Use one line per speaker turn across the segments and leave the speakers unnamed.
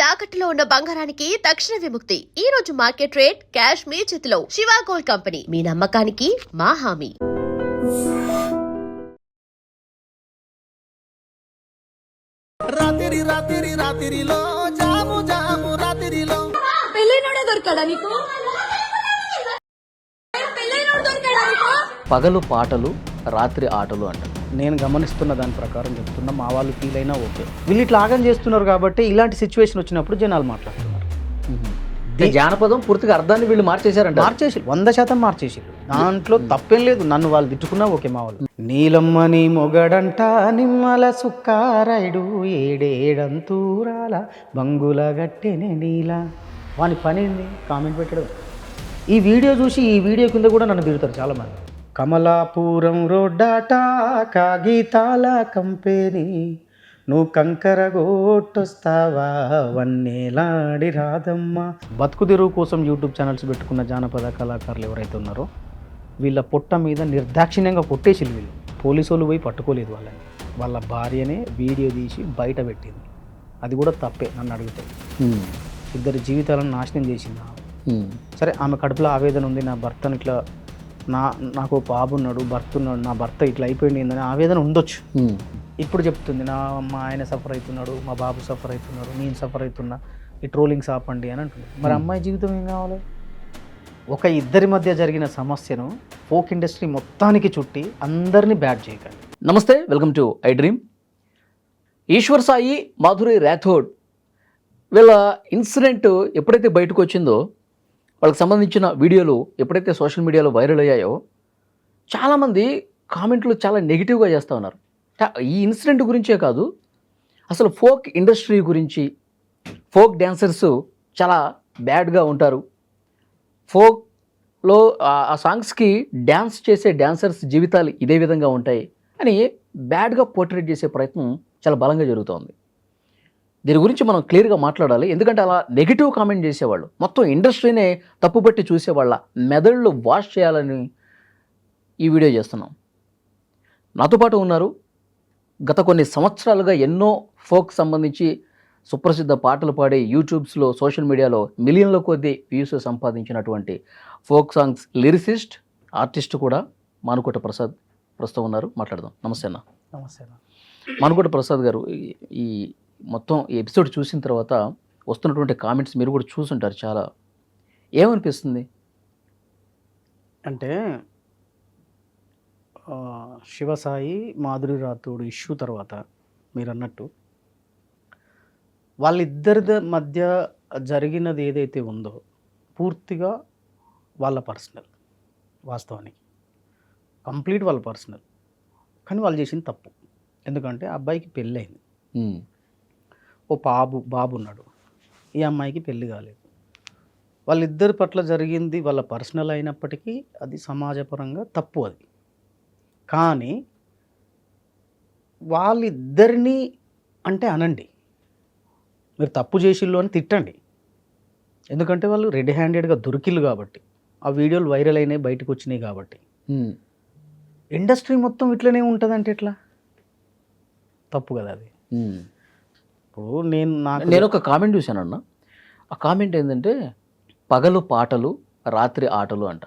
తాకట్టులో ఉన్న బంగారానికి తక్షణ విముక్తి. ఈ రోజు మార్కెట్ రేట్ క్యాష్ మీ చేతిలో. శివ గోల్డ్ కంపెనీ, మీ నమ్మకానికి మా హామీ.
రాత్రిలో జాము జాము రాత్రిలో
పెళ్ళైనోడే దొరకడా నీకు? పెళ్ళైనోడు దొరకడా నీకు?
పగలు పాటలు రాత్రి ఆటలు అంటారు.
నేను గమనిస్తున్న దాని ప్రకారం చెప్తున్నా, మా వాళ్ళు ఫీల్ అయినా ఓకే. వీళ్ళు ఇట్లా ఆగం చేస్తున్నారు కాబట్టి ఇలాంటి సిచ్యువేషన్ వచ్చినప్పుడు జనాలు మాట్లాడుతున్నారు.
జానపదం పూర్తిగా అర్థాన్ని వీళ్ళు మార్చేశారంట.
మార్చేసి 100% మార్చేసి, దాంట్లో తప్పేం లేదు. నన్ను వాళ్ళు తిట్టుకున్నా ఓకే. మా వాళ్ళు నీలమ్మని మొగడంట నిమ్మల సుక్కారాయుడు ఏడేడంతూరాల బంగుల గట్టెనే నీలా. వాని పని ఏంది? కామెంట్ పెట్టడం. ఈ వీడియో చూసి ఈ వీడియో కింద కూడా నన్ను తిడతారు చాలామంది. కమలాపురం రోడ్డాట కాగితాల కంపెనీ, నువ్వు కంకర గోట్టొస్తావా వన్నేలాడి రాదమ్మా. బతుకు తెరువు కోసం యూట్యూబ్ ఛానల్స్ పెట్టుకున్న జానపద కళాకారులు ఎవరైతే ఉన్నారో వీళ్ళ పొట్ట మీద నిర్దాక్షిణ్యంగా కొట్టేసి వీళ్ళు పోలీసు వాళ్ళు పోయి పట్టుకోలేదు వాళ్ళని. వాళ్ళ భార్యనే వీడియో తీసి బయట పెట్టింది. అది కూడా తప్పే నన్ను అడిగితే. ఇద్దరి జీవితాలను నాశనం చేసింది. సరే, ఆమె కడుపులో ఆవేదన ఉంది, నా భర్తను ఇట్లా నాకు బాబు ఉన్నాడు, భర్త ఉన్నాడు, నా భర్త ఇట్లా అయిపోయింది ఏందని ఆవేదన ఉండొచ్చు. ఇప్పుడు చెప్తుంది, మా ఆయన సఫర్ అవుతున్నాడు, మా బాబు సఫర్ అవుతున్నాడు, నేను సఫర్ అవుతున్నా, ఈ ట్రోలింగ్స్ ఆపండి అని అంటుంది. మరి అమ్మాయి జీవితం ఏం కావాలి? ఒక ఇద్దరి మధ్య జరిగిన సమస్యను ఫోక్ ఇండస్ట్రీ మొత్తానికి చుట్టి అందరినీ బ్యాడ్ చేయకండి.
నమస్తే, welcome to iDream. Eshwar Sai, Madhuri Rathod వీళ్ళ ఇన్సిడెంట్ ఎప్పుడైతే బయటకు వచ్చిందో, వాళ్ళకి సంబంధించిన వీడియోలు ఎప్పుడైతే సోషల్ మీడియాలో వైరల్ అయ్యాయో, చాలామంది కామెంట్లు చాలా నెగిటివ్గా చేస్తూ ఉన్నారు. ఈ ఇన్సిడెంట్ గురించే కాదు, అసలు ఫోక్ ఇండస్ట్రీ గురించి, ఫోక్ డ్యాన్సర్స్ చాలా బ్యాడ్గా ఉంటారు, ఫోక్లో ఆ సాంగ్స్కి డ్యాన్స్ చేసే డ్యాన్సర్స్ జీవితాలు ఇదే విధంగా ఉంటాయి అని బ్యాడ్గా పోర్ట్రేట్ చేసే ప్రయత్నం చాలా బలంగా జరుగుతోంది. దీని గురించి మనం క్లియర్గా మాట్లాడాలి. ఎందుకంటే అలా నెగిటివ్ కామెంట్ చేసేవాళ్ళు, మొత్తం ఇండస్ట్రీనే తప్పుపట్టి చూసేవాళ్ళ మెదళ్ళు వాష్ చేయాలని ఈ వీడియో చేస్తున్నాం. నాతో పాటు ఉన్నారు గత కొన్ని సంవత్సరాలుగా ఎన్నో ఫోక్ సంబంధించి సుప్రసిద్ధ పాటలు పాడి యూట్యూబ్స్లో, సోషల్ మీడియాలో మిలియన్ల కొద్దీ వ్యూస్ సంపాదించినటువంటి ఫోక్ సాంగ్స్ లిరిసిస్ట్, ఆర్టిస్ట్ కూడా మానుకోట ప్రసాద్ ప్రస్తుతం ఉన్నారు. మాట్లాడదాం. నమస్తే అన్న.
నమస్తే.
మానుకోట ప్రసాద్ గారు, ఈ మొత్తం ఈ ఎపిసోడ్ చూసిన తర్వాత వస్తున్నటువంటి కామెంట్స్ మీరు కూడా చూసుంటారు. చాలా ఏమనిపిస్తుంది
అంటే శివసాయి, మాధురి రాథోడ్ ఇష్యూ తర్వాత మీరు అన్నట్టు వాళ్ళిద్దరి మధ్య జరిగినది ఏదైతే ఉందో పూర్తిగా వాళ్ళ పర్సనల్, వాస్తవానికి కంప్లీట్ వాళ్ళ పర్సనల్. కానీ వాళ్ళు చేసింది తప్పు. ఎందుకంటే ఆ అబ్బాయికి పెళ్ళి అయింది, ఓ బాబు ఉన్నాడు, ఈ అమ్మాయికి పెళ్ళి కాలేదు. వాళ్ళిద్దరి పట్ల జరిగింది వాళ్ళ పర్సనల్ అయినప్పటికీ అది సమాజపరంగా తప్పు. అది కానీ వాళ్ళిద్దరినీ అంటే అనండి, మీరు తప్పు చేసిళ్ళు అని తిట్టండి. ఎందుకంటే వాళ్ళు రెడీ హ్యాండెడ్గా దొరికిళ్ళు కాబట్టి, ఆ వీడియోలు వైరల్ అయినాయి, బయటకు వచ్చినాయి కాబట్టి. ఇండస్ట్రీ మొత్తం ఇట్లనే ఉంటుందంటే ఎట్లా? తప్పు కదా అది. ఇప్పుడు నేను
ఒక కామెంట్ చూశానన్న. ఆ కామెంట్ ఏంటంటే, పగలు పాటలు రాత్రి ఆటలు అంట.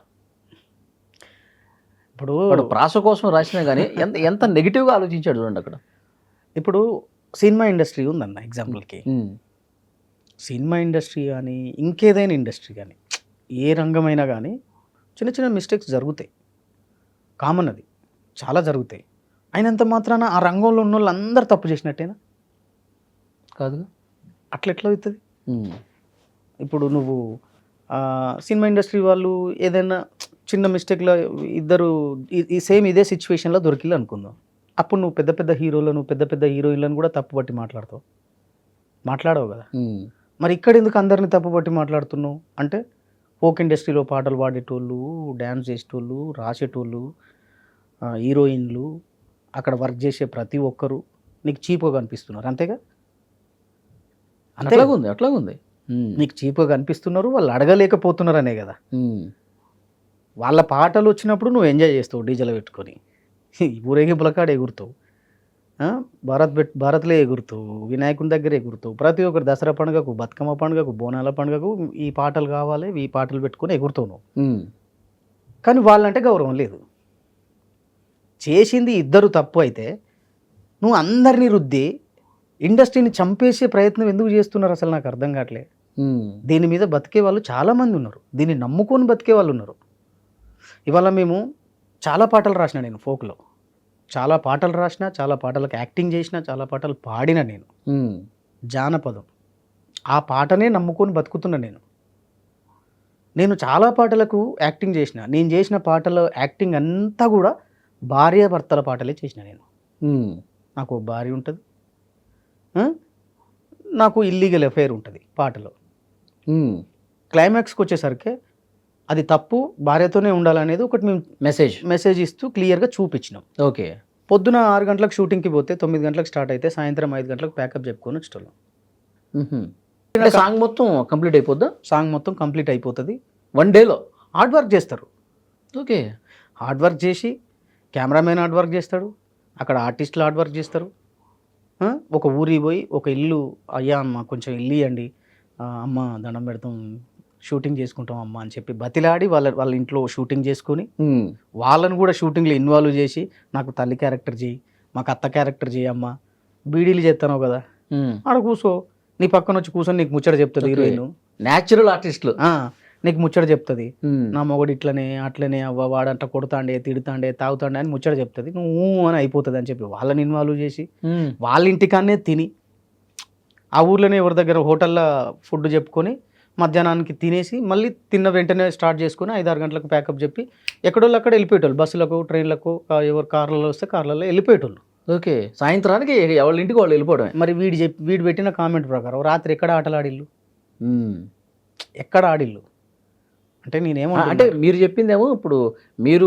ఇప్పుడు ప్రాస కోసం రాసినా కానీ ఎంత నెగిటివ్గా ఆలోచించాడు చూడండి అక్కడ.
ఇప్పుడు సినిమా ఇండస్ట్రీ ఉందన్న, ఎగ్జాంపుల్కి సినిమా ఇండస్ట్రీ కానీ ఇంకేదైనా ఇండస్ట్రీ కానీ ఏ రంగమైనా కానీ చిన్న చిన్న మిస్టేక్స్ జరుగుతాయి, కామన్. అది చాలా జరుగుతాయి. అయినంత మాత్రాన ఆ రంగంలో ఉన్న వాళ్ళు అందరు తప్పు చేసినట్టేనా?
కాదు.
అట్లా ఎట్లా అవుతుంది? ఇప్పుడు నువ్వు సినిమా ఇండస్ట్రీ వాళ్ళు ఏదైనా చిన్న మిస్టేక్లో ఇద్దరు ఈ సేమ్ ఇదే సిచ్యువేషన్లో దొరికిల్లు అనుకుందాం, అప్పుడు నువ్వు పెద్ద పెద్ద హీరోలను, పెద్ద పెద్ద హీరోయిన్లను కూడా తప్పుపట్టి మాట్లాడవు కదా. మరి ఇక్కడ ఎందుకు అందరిని తప్పుపట్టి మాట్లాడుతున్నావు అంటే, ఫోక్ ఇండస్ట్రీలో పాటలు పాడేటోళ్ళు, డ్యాన్స్ చేసేటోళ్ళు, రాసేటోళ్ళు, హీరోయిన్లు, అక్కడ వర్క్ చేసే ప్రతి ఒక్కరు నీకు చీప్గా కనిపిస్తున్నారు, అంతేగా?
అట్లాగుంది.
నీకు చీప్గా కనిపిస్తున్నారు, వాళ్ళు అడగలేకపోతున్నారు అనే కదా. వాళ్ళ పాటలు వచ్చినప్పుడు నువ్వు ఎంజాయ్ చేస్తావు, డీజేలో పెట్టుకొని ఊరేగింపుల కాడ ఎగురుతావు. భారత్లో ఎగురుతావు, వినాయకుని దగ్గర ఎగురుతావు, ప్రతి ఒక్కరు దసరా పండుగకు, బతుకమ్మ పండుగకు, బోనాల పండుగకు ఈ పాటలు కావాలి, ఈ పాటలు పెట్టుకొని ఎగురుతావు నువ్వు.
ఉమ్.
కానీ వాళ్ళంటే గౌరవం లేదు. చేసింది ఇద్దరు తప్పు అయితే నువ్వు అందరినీ రుద్ది ఇండస్ట్రీని చంపేసే ప్రయత్నం ఎందుకు చేస్తున్నారు అసలు నాకు అర్థం కావట్లే.
ఉమ్.
దీని మీద బతికే వాళ్ళు చాలామంది ఉన్నారు, దీన్ని నమ్ముకొని బతికే వాళ్ళు ఉన్నారు. ఇవాళ మేము చాలా పాటలు రాసిన, నేను ఫోక్లో చాలా పాటలు రాసిన, చాలా పాటలకు యాక్టింగ్ చేసిన, చాలా పాటలు పాడిన నేను.
ఉమ్.
జానపదం ఆ పాటనే నమ్ముకొని బతుకుతున్నా నేను చాలా పాటలకు యాక్టింగ్ చేసిన. నేను చేసిన పాటల యాక్టింగ్ అంతా కూడా భార్యాభర్తల పాటలే చేసిన నేను.
ఉమ్.
నాకు ఓ భార్య ఉంటుంది, నాకు ఇల్లీగల్ అఫైర్ ఉంటుంది పాటలో.
ఉమ్.
క్లైమాక్స్కి వచ్చేసరికి అది తప్పు, భార్యతోనే ఉండాలనేది ఒకటి మేము మెసేజ్ ఇస్తూ క్లియర్గా చూపించినాం.
ఓకే.
పొద్దున 6 గంటలకు షూటింగ్కి పోతే 9 గంటలకు స్టార్ట్ అయితే సాయంత్రం 5 గంటలకు ప్యాకప్ చెప్పుకొని వచ్చేటోళ్ళం.
సాంగ్ మొత్తం కంప్లీట్ అయిపోద్దా?
సాంగ్ మొత్తం కంప్లీట్ అయిపోతుంది
1 డేలో.
హార్డ్ వర్క్ చేస్తారు.
ఓకే.
హార్డ్ వర్క్ చేసి కెమెరామెన్ హార్డ్ వర్క్ చేస్తాడు, అక్కడ ఆర్టిస్టులు హార్డ్ వర్క్ చేస్తారు. ఒక ఊరికి పోయి ఒక ఇల్లు, అయ్యా అమ్మ కొంచెం ఇల్లు ఇవ్వండి, అమ్మ దండం పెడతాం, షూటింగ్ చేసుకుంటాం అమ్మ అని చెప్పి బతిలాడి వాళ్ళ ఇంట్లో షూటింగ్ చేసుకొని వాళ్ళని కూడా షూటింగ్లో ఇన్వాల్వ్ చేసి నాకు తల్లి క్యారెక్టర్ చేయి, మాకు అత్త క్యారెక్టర్ చేయి అమ్మ, బీడీలు చేస్తాను కదా ఆడ కూర్చో, నీ పక్కన వచ్చి కూర్చొని నీకు ముచ్చట చెప్తుంది హీరోయిన్.
న్యాచురల్ ఆర్టిస్టులు
నీకు ముచ్చట చెప్తుంది, నా మొగడు ఇట్లనే అట్లనే అవ్వ, వాడంట కొడతాండే, తిడతాండే, తాగుతాండే అని ముచ్చట చెప్తుంది, నువ్వు అని అయిపోతుంది అని చెప్పి వాళ్ళని ఇన్వాల్వ్ చేసి వాళ్ళ ఇంటికాన్నే తిని, ఆ ఊర్లోనే ఎవరి దగ్గర హోటల్లో ఫుడ్ చెప్పుకొని మధ్యాహ్నానికి తినేసి మళ్ళీ తిన్న వెంటనే స్టార్ట్ చేసుకుని 5-6 గంటలకు ప్యాకప్ చెప్పి ఎక్కడోళ్ళు అక్కడ వెళ్ళిపోయేటోళ్ళు, బస్సులకు, ట్రైన్లకు, ఎవరు కార్లలో వస్తే కార్లలో వెళ్ళిపోయేటోళ్ళు.
ఓకే. సాయంత్రానికి ఎవరి ఇంటికి వాళ్ళు వెళ్ళిపోవడమే.
మరి వీడు పెట్టిన కామెంట్ ప్రకారం రాత్రి ఎక్కడ ఆటలు ఆడిల్లు, ఎక్కడ ఆడిల్లు అంటే నేనేమో
అంటే మీరు చెప్పిందేమో ఇప్పుడు మీరు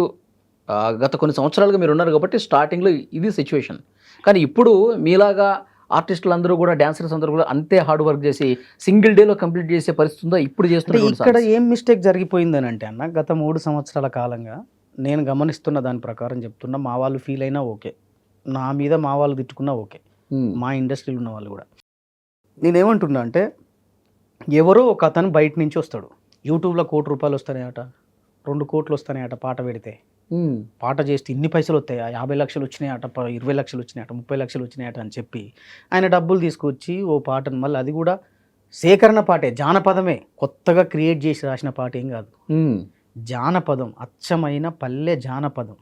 గత కొన్ని సంవత్సరాలుగా మీరు ఉన్నారు కాబట్టి స్టార్టింగ్లో ఇది సిచ్యువేషన్, కానీ ఇప్పుడు మీలాగా ఆర్టిస్టులు అందరూ కూడా, డాన్సర్స్ అందరూ కూడా అంతే హార్డ్ వర్క్ చేసి సింగిల్ డేలో కంప్లీట్ చేసే పరిస్థితి ఉందో ఇప్పుడు చేస్తున్నారు.
ఇక్కడ ఏం మిస్టేక్ జరిగిపోయిందని అంటే అన్న, గత 3 సంవత్సరాల కాలంగా నేను గమనిస్తున్న దాని ప్రకారం చెప్తున్నా, మా వాళ్ళు ఫీల్ అయినా ఓకే, నా మీద మా వాళ్ళు తిట్టుకున్నా ఓకే, మా ఇండస్ట్రీలో ఉన్న వాళ్ళు కూడా. నేనేమంటున్నా అంటే, ఎవరో ఒక అతను బయట నుంచి వస్తాడు, యూట్యూబ్లో ₹1 కోటి వస్తాయట, 2 కోట్లు వస్తాయట పాట పెడితే, పాట చేస్తే ఇన్ని పైసలు వస్తాయా, 50 లక్షలు వచ్చినాయట, 20 లక్షలు వచ్చినాయట, 30 లక్షలు వచ్చినాయట అని చెప్పి ఆయన డబ్బులు తీసుకొచ్చి ఓ పాటను, మళ్ళీ అది కూడా సేకరణ పాటే, జానపదమే, కొత్తగా క్రియేట్ చేసి రాసిన పాట ఏం కాదు, జానపదం, అచ్చమైన పల్లె జానపదం.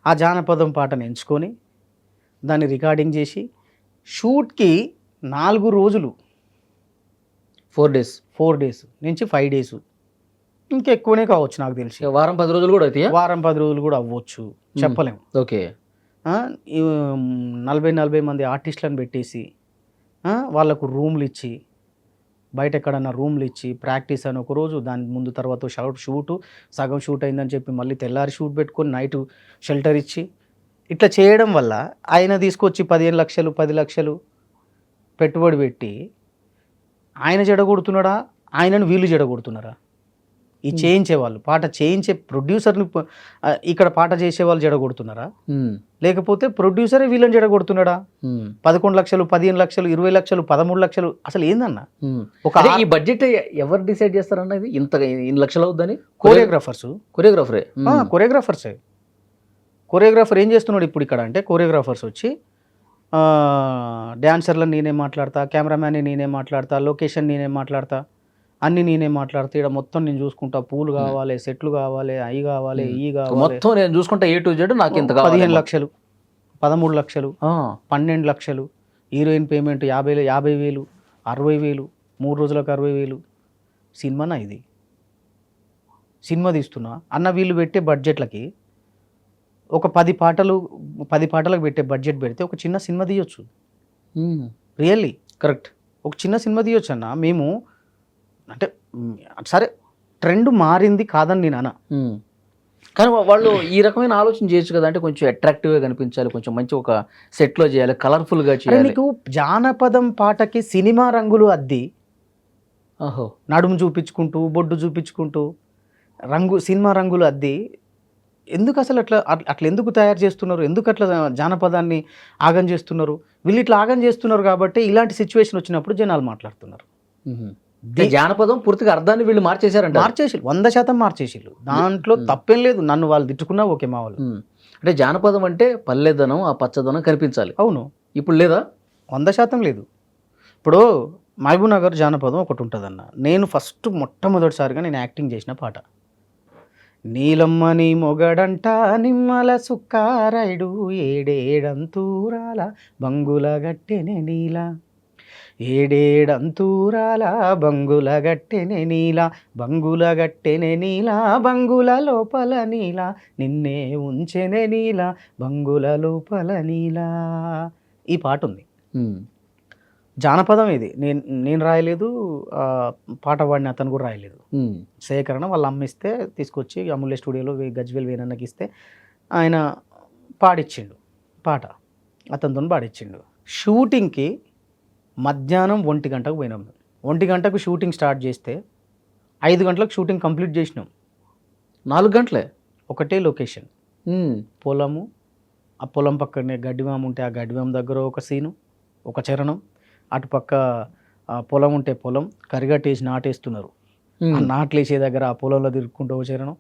ఆ జానపదం పాటను ఎంచుకొని దాన్ని రికార్డింగ్ చేసి షూట్కి 4 రోజులు, 4 డేస్ నుంచి 5 డేస్, ఇంకెక్కువనే కావచ్చు నాకు తెలిసి,
వారం 10 రోజులు కూడా అవుతాయి,
వారం 10 రోజులు కూడా అవ్వచ్చు, చెప్పలేము.
ఓకే.
40 మంది ఆర్టిస్టులను పెట్టేసి వాళ్ళకు రూమ్లు ఇచ్చి, బయట ఎక్కడన్నా రూమ్లు ఇచ్చి ప్రాక్టీస్ అని ఒకరోజు, దాని ముందు తర్వాత షూటు సగం షూట్ అయిందని చెప్పి మళ్ళీ తెల్లారి షూట్ పెట్టుకొని నైట్ షెల్టర్ ఇచ్చి, ఇట్లా చేయడం వల్ల ఆయన తీసుకొచ్చి 15 లక్షలు 10 లక్షలు పెట్టుబడి పెట్టి ఆయన జడగొడుతున్నాడా, ఆయనను వీళ్ళు జడగొడుతున్నారా? ఈ చేయించేవాళ్ళు, పాట చేయించే ప్రొడ్యూసర్ని, ఇక్కడ పాట చేసేవాళ్ళు జడగొడుతున్నారా, లేకపోతే ప్రొడ్యూసరే వీళ్ళని జడగొడుతున్నాడా? 11 లక్షలు 15 లక్షలు 20 లక్షలు 13 లక్షలు అసలు ఏందన్నా?
ఈ బడ్జెట్ ఎవరు డిసైడ్ చేస్తారన్న, ఇది ఇంత ఇన్ని లక్షలు అవుద్దని?
కొరియోగ్రాఫర్ ఏం చేస్తున్నాడు ఇప్పుడు ఇక్కడ అంటే, కొరియోగ్రాఫర్స్ వచ్చి డ్యాన్సర్లను నేనే మాట్లాడతా, కెమెరామ్యాన్ని నేనే మాట్లాడతా, లొకేషన్ నేనే మాట్లాడతా, అన్ని నేనే మాట్లాడతా, ఇక్కడ మొత్తం నేను చూసుకుంటా, పూలు కావాలి, సెట్లు కావాలి, అవి కావాలి, ఇవి కావాలి,
మొత్తం నేను చూసుకుంటా, A to Z నాకు ఇంత
15 లక్షలు 13 లక్షలు 12 లక్షలు, హీరోయిన్ పేమెంట్ 50,000 60,000, 3 రోజులకు 60,000. సినిమానా ఇది? సినిమా తీస్తున్నా అన్న, వీళ్ళు పెట్టే బడ్జెట్లకి ఒక 10 పాటలకు పెట్టే బడ్జెట్ పెడితే ఒక చిన్న సినిమా తీయొచ్చు. రియల్లీ
కరెక్ట్,
ఒక చిన్న సినిమా తీయొచ్చు అన్న. మేము అంటే సరే ట్రెండ్ మారింది కాదని నేను అన్న,
కానీ వాళ్ళు ఈ రకమైన ఆలోచన చేయొచ్చు కదా, అంటే కొంచెం అట్రాక్టివ్గా కనిపించాలి, కొంచెం మంచి ఒక సెట్లో చేయాలి, కలర్ఫుల్గా చేయాలి.
నీకు జానపదం పాటకి సినిమా రంగులు అద్ది, నడుము చూపించుకుంటూ, బొడ్డు చూపించుకుంటూ, సినిమా రంగులు అద్ది ఎందుకు అసలు అట్లా ఎందుకు తయారు చేస్తున్నారు, ఎందుకు అట్లా జానపదాన్ని ఆగం చేస్తున్నారు? వీళ్ళు ఇట్లా ఆగం చేస్తున్నారు కాబట్టి ఇలాంటి సిచ్యువేషన్ వచ్చినప్పుడు జనాలు మాట్లాడుతున్నారు.
అంటే జానపదం పూర్తిగా అర్థాన్ని వీళ్ళు మార్చేశారంట.
మార్చేసి 100% మార్చేసిళ్ళు. దాంట్లో తప్పేం లేదు, నన్ను వాళ్ళు తిట్టుకున్నా ఓకే మా వాళ్ళు.
అంటే జానపదం అంటే పల్లెదనం, ఆ పచ్చదనం కనిపించాలి.
అవును,
ఇప్పుడు లేదా?
100% లేదు. ఇప్పుడు మహబూబ్ నగర్ జానపదం ఒకటి ఉంటుందన్న. నేను ఫస్ట్ మొట్టమొదటిసారిగా నేను యాక్టింగ్ చేసిన పాట. నీలమ్మని మొగడంట నిమ్మల సుక్కారైడు ఏడేడంతూరాల బంగుల గట్టెనె నీల, ఏడేడంతూరాల బంగుల గట్టెనె నీల, బంగుల గట్టెనె నీల, బంగుల లోపల నీల, నిన్నే ఉంచెనె నీల, బంగుల లోపల నీల. ఈ పాట ఉంది. జానపదం ఇది. నేను రాయలేదు, పాట పాడిన అతను కూడా రాయలేదు. సేకరణ వాళ్ళ అమ్మిస్తే తీసుకొచ్చి అమూల్య స్టూడియోలో గజ్వేల్ వేనన్నకి ఇస్తే ఆయన పాడిచ్చిండు పాట, అతనితో పాడిచ్చిండు. షూటింగ్కి మధ్యాహ్నం 1 గంటకు పోయినాం. 1 గంటకు షూటింగ్ స్టార్ట్ చేస్తే 5 గంటలకు షూటింగ్ కంప్లీట్ చేసినాం.
4 గంటలే
ఒకటే లొకేషన్, పొలము, ఆ పొలం పక్కనే గడ్డివాము ఉంటే ఆ గడ్డివాము దగ్గర ఒక సీను, ఒక చరణం, అటుపక్క పొలం ఉంటే పొలం, కరిగట్టేసి నాటేస్తున్నారు, ఆ నాట్లు వేసే దగ్గర ఆ పొలంలో తిరుక్కుంటూ ఓ చరణం,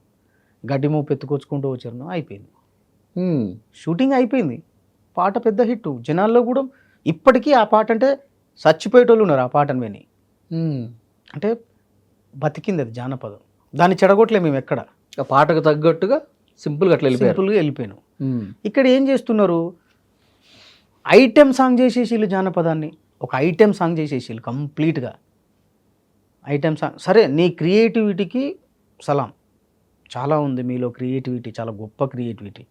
గడ్డి మోపు ఎత్తుకొచ్చుకుంటూ ఓ చరణం, అయిపోయింది. షూటింగ్ అయిపోయింది. పాట పెద్ద హిట్. జనాల్లో కూడా ఇప్పటికీ ఆ పాట అంటే చచ్చిపోయేటోళ్ళు ఉన్నారు ఆ పాటను విని. అంటే బతికింది అది జానపదం. దాన్ని చెడగొట్టలే మేము ఎక్కడ.
ఆ పాటకు తగ్గట్టుగా సింపుల్గా అట్లా
సింపుల్గా వెళ్ళిపోయాను. ఇక్కడ ఏం చేస్తున్నారు, ఐటెం సాంగ్ చేసేసి వీళ్ళు జానపదాన్ని ఒక ఐటెం సాంగ్ చేసేసి కంప్లీట్గా ఐటెం సాంగ్. సరే, నీ క్రియేటివిటీకి సలాం, చాలా ఉంది మీలో క్రియేటివిటీ, చాలా గొప్ప క్రియేటివిటీ.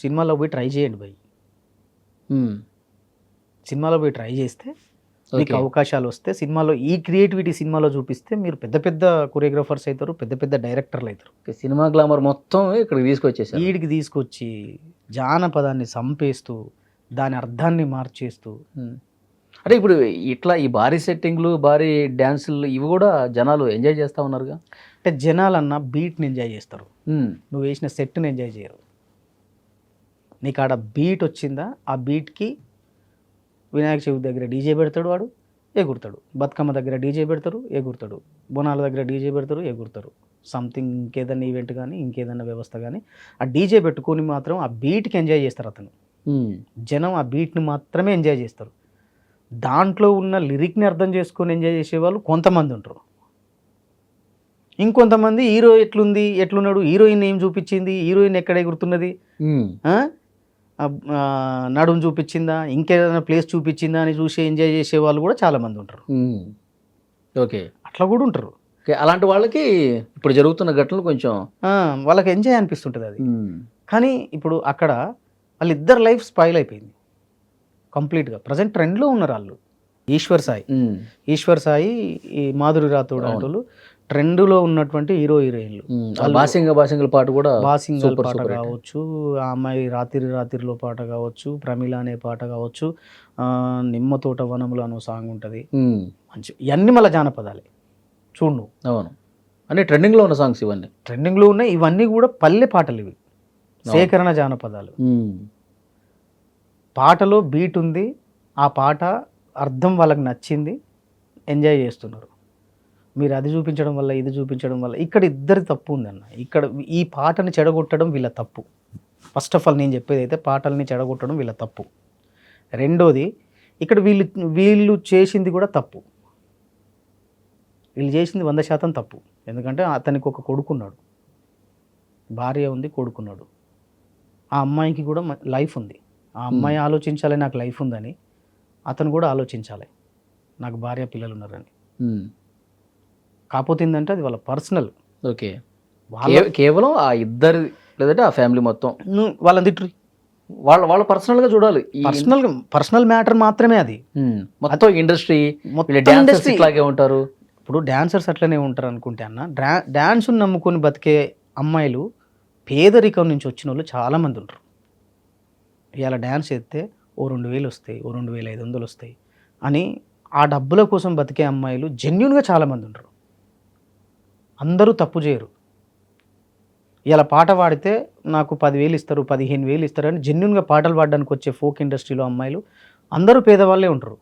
సినిమాలో పోయి ట్రై చేయండి భయ్. సినిమాలో పోయి ట్రై చేస్తే మీకు అవకాశాలు వస్తే, సినిమాలో ఈ క్రియేటివిటీ సినిమాలో చూపిస్తే మీరు పెద్ద పెద్ద కొరియోగ్రాఫర్స్ అవుతారు, పెద్ద పెద్ద డైరెక్టర్లు అవుతారు.
సినిమా గ్లామర్ మొత్తం ఇక్కడికి తీసుకొచ్చేసారు.
వీడికి తీసుకొచ్చి జానపదాన్ని చంపేస్తూ దాని అర్థాన్ని మార్చేస్తూ.
అంటే ఇప్పుడు ఇట్లా ఈ భారీ సెట్టింగ్లు, భారీ డ్యాన్సులు ఇవి కూడా జనాలు ఎంజాయ్ చేస్తూ ఉన్నారుగా.
అంటే జనాలన్నా బీట్ని ఎంజాయ్ చేస్తారు, నువ్వు వేసిన సెట్ని ఎంజాయ్ చేయరు. నీకు ఆడ బీట్ వచ్చిందా, ఆ బీట్కి వినాయక చవితి దగ్గర డీజే పెడతాడు, వాడు ఎగురుతాడు. బతుకమ్మ దగ్గర డీజే పెడతారు, ఎగురుతాడు. బోనాల దగ్గర డీజే పెడతారు, ఎగురుతారు. సంథింగ్ ఇంకేదన్నా ఈవెంట్ కానీ ఇంకేదన్నా వ్యవస్థ కానీ ఆ డీజే పెట్టుకొని మాత్రం ఆ బీట్కి ఎంజాయ్ చేస్తారు. అతను జనం ఆ బీట్ని మాత్రమే ఎంజాయ్ చేస్తారు. దాంట్లో ఉన్న లిరిక్ని అర్థం చేసుకొని ఎంజాయ్ చేసేవాళ్ళు కొంతమంది ఉంటారు. ఇంకొంతమంది హీరో ఎట్లున్నాడు, హీరోయిన్ ఏం చూపించింది, హీరోయిన్ ఎక్కడ ఎగురుతున్నది, నడుము చూపించిందా, ఇంకేదైనా ప్లేస్ చూపించిందా అని చూసి ఎంజాయ్ చేసే వాళ్ళు కూడా చాలామంది ఉంటారు.
ఓకే,
అట్లా కూడా ఉంటారు.
అలాంటి వాళ్ళకి ఇప్పుడు జరుగుతున్న ఘటనలు కొంచెం
వాళ్ళకి ఎంజాయ్ అనిపిస్తుంటుంది అది. కానీ ఇప్పుడు అక్కడ వాళ్ళిద్దరు లైఫ్ స్పాయిల్ అయిపోయింది కంప్లీట్గా. ప్రజెంట్ ట్రెండ్లో ఉన్నారు వాళ్ళు. ఈశ్వర్ సాయి, ఈ మాధురి రాథోడ్ అంటూ ట్రెండ్లో ఉన్నటువంటి హీరో హీరోయిన్లు.
బాసింగ పాట కూడా,
బాసింగల్ పాట కావచ్చు, ఆ అమ్మాయి రాత్రిలో పాట కావచ్చు, ప్రమిళ అనే పాట కావచ్చు, నిమ్మ తోట వనములు అనే సాంగ్ ఉంటుంది మంచి. ఇవన్నీ మళ్ళీ జానపదాలే చూడు.
అవును, అన్ని ట్రెండింగ్లో ఉన్న సాంగ్స్, ఇవన్నీ
ట్రెండింగ్లో ఉన్నాయి. ఇవన్నీ కూడా పల్లె పాటలు, ఇవి సేకరణ జానపదాలు. పాటలో బీట్ ఉంది, ఆ పాట అర్థం వాళ్ళకి నచ్చింది, ఎంజాయ్ చేస్తున్నారు. మీరు అది చూపించడం వల్ల ఇది చూపించడం వల్ల ఇక్కడ ఇద్దరి తప్పు ఉందన్న. ఇక్కడ ఈ పాటని చెడగొట్టడం వీళ్ళ తప్పు. ఫస్ట్ ఆఫ్ ఆల్ నేను చెప్పేది అయితే పాటల్ని చెడగొట్టడం వీళ్ళ తప్పు. రెండోది, ఇక్కడ వీళ్ళు చేసింది కూడా తప్పు. వీళ్ళు చేసింది 100% తప్పు. ఎందుకంటే అతనికి ఒక కొడుకున్నాడు, భార్య ఉంది, కొడుకున్నాడు. ఆ అమ్మాయికి కూడా లైఫ్ ఉంది. ఆ అమ్మాయి ఆలోచించాలి నాకు లైఫ్ ఉందని, అతను కూడా ఆలోచించాలి నాకు భార్య పిల్లలు ఉన్నారని. కాకపోతే ఏంటంటే అది వాళ్ళ పర్సనల్.
ఓకే, కేవలం ఆ ఇద్దరు లేదంటే ఆ ఫ్యామిలీ మొత్తం
వాళ్ళని తిట్టు,
వాళ్ళ పర్సనల్గా చూడాలి.
పర్సనల్ మ్యాటర్ మాత్రమే అది.
మొత్తం ఇండస్ట్రీ ఇట్లాగే ఉంటారు.
ఇప్పుడు డాన్సర్స్ అట్లనే ఉంటారు అనుకుంటే అన్న. డాన్స్ను నమ్ముకొని బతికే అమ్మాయిలు పేదరికం నుంచి వచ్చిన వాళ్ళు చాలామంది ఉంటారు. ఇవాళ డ్యాన్స్ చేస్తే ఓ 2000 వస్తాయి, ఓ 2500 వస్తాయి అని ఆ డబ్బుల కోసం బతికే అమ్మాయిలు జెన్యున్గా చాలామంది ఉంటారు. అందరూ తప్పు చేయరు. ఇలా పాట పాడితే నాకు 10,000 ఇస్తారు, 15,000 ఇస్తారు అని జెన్యున్గా పాటలు పాడడానికి వచ్చే ఫోక్ ఇండస్ట్రీలో అమ్మాయిలు అందరూ పేదవాళ్ళే ఉంటారు.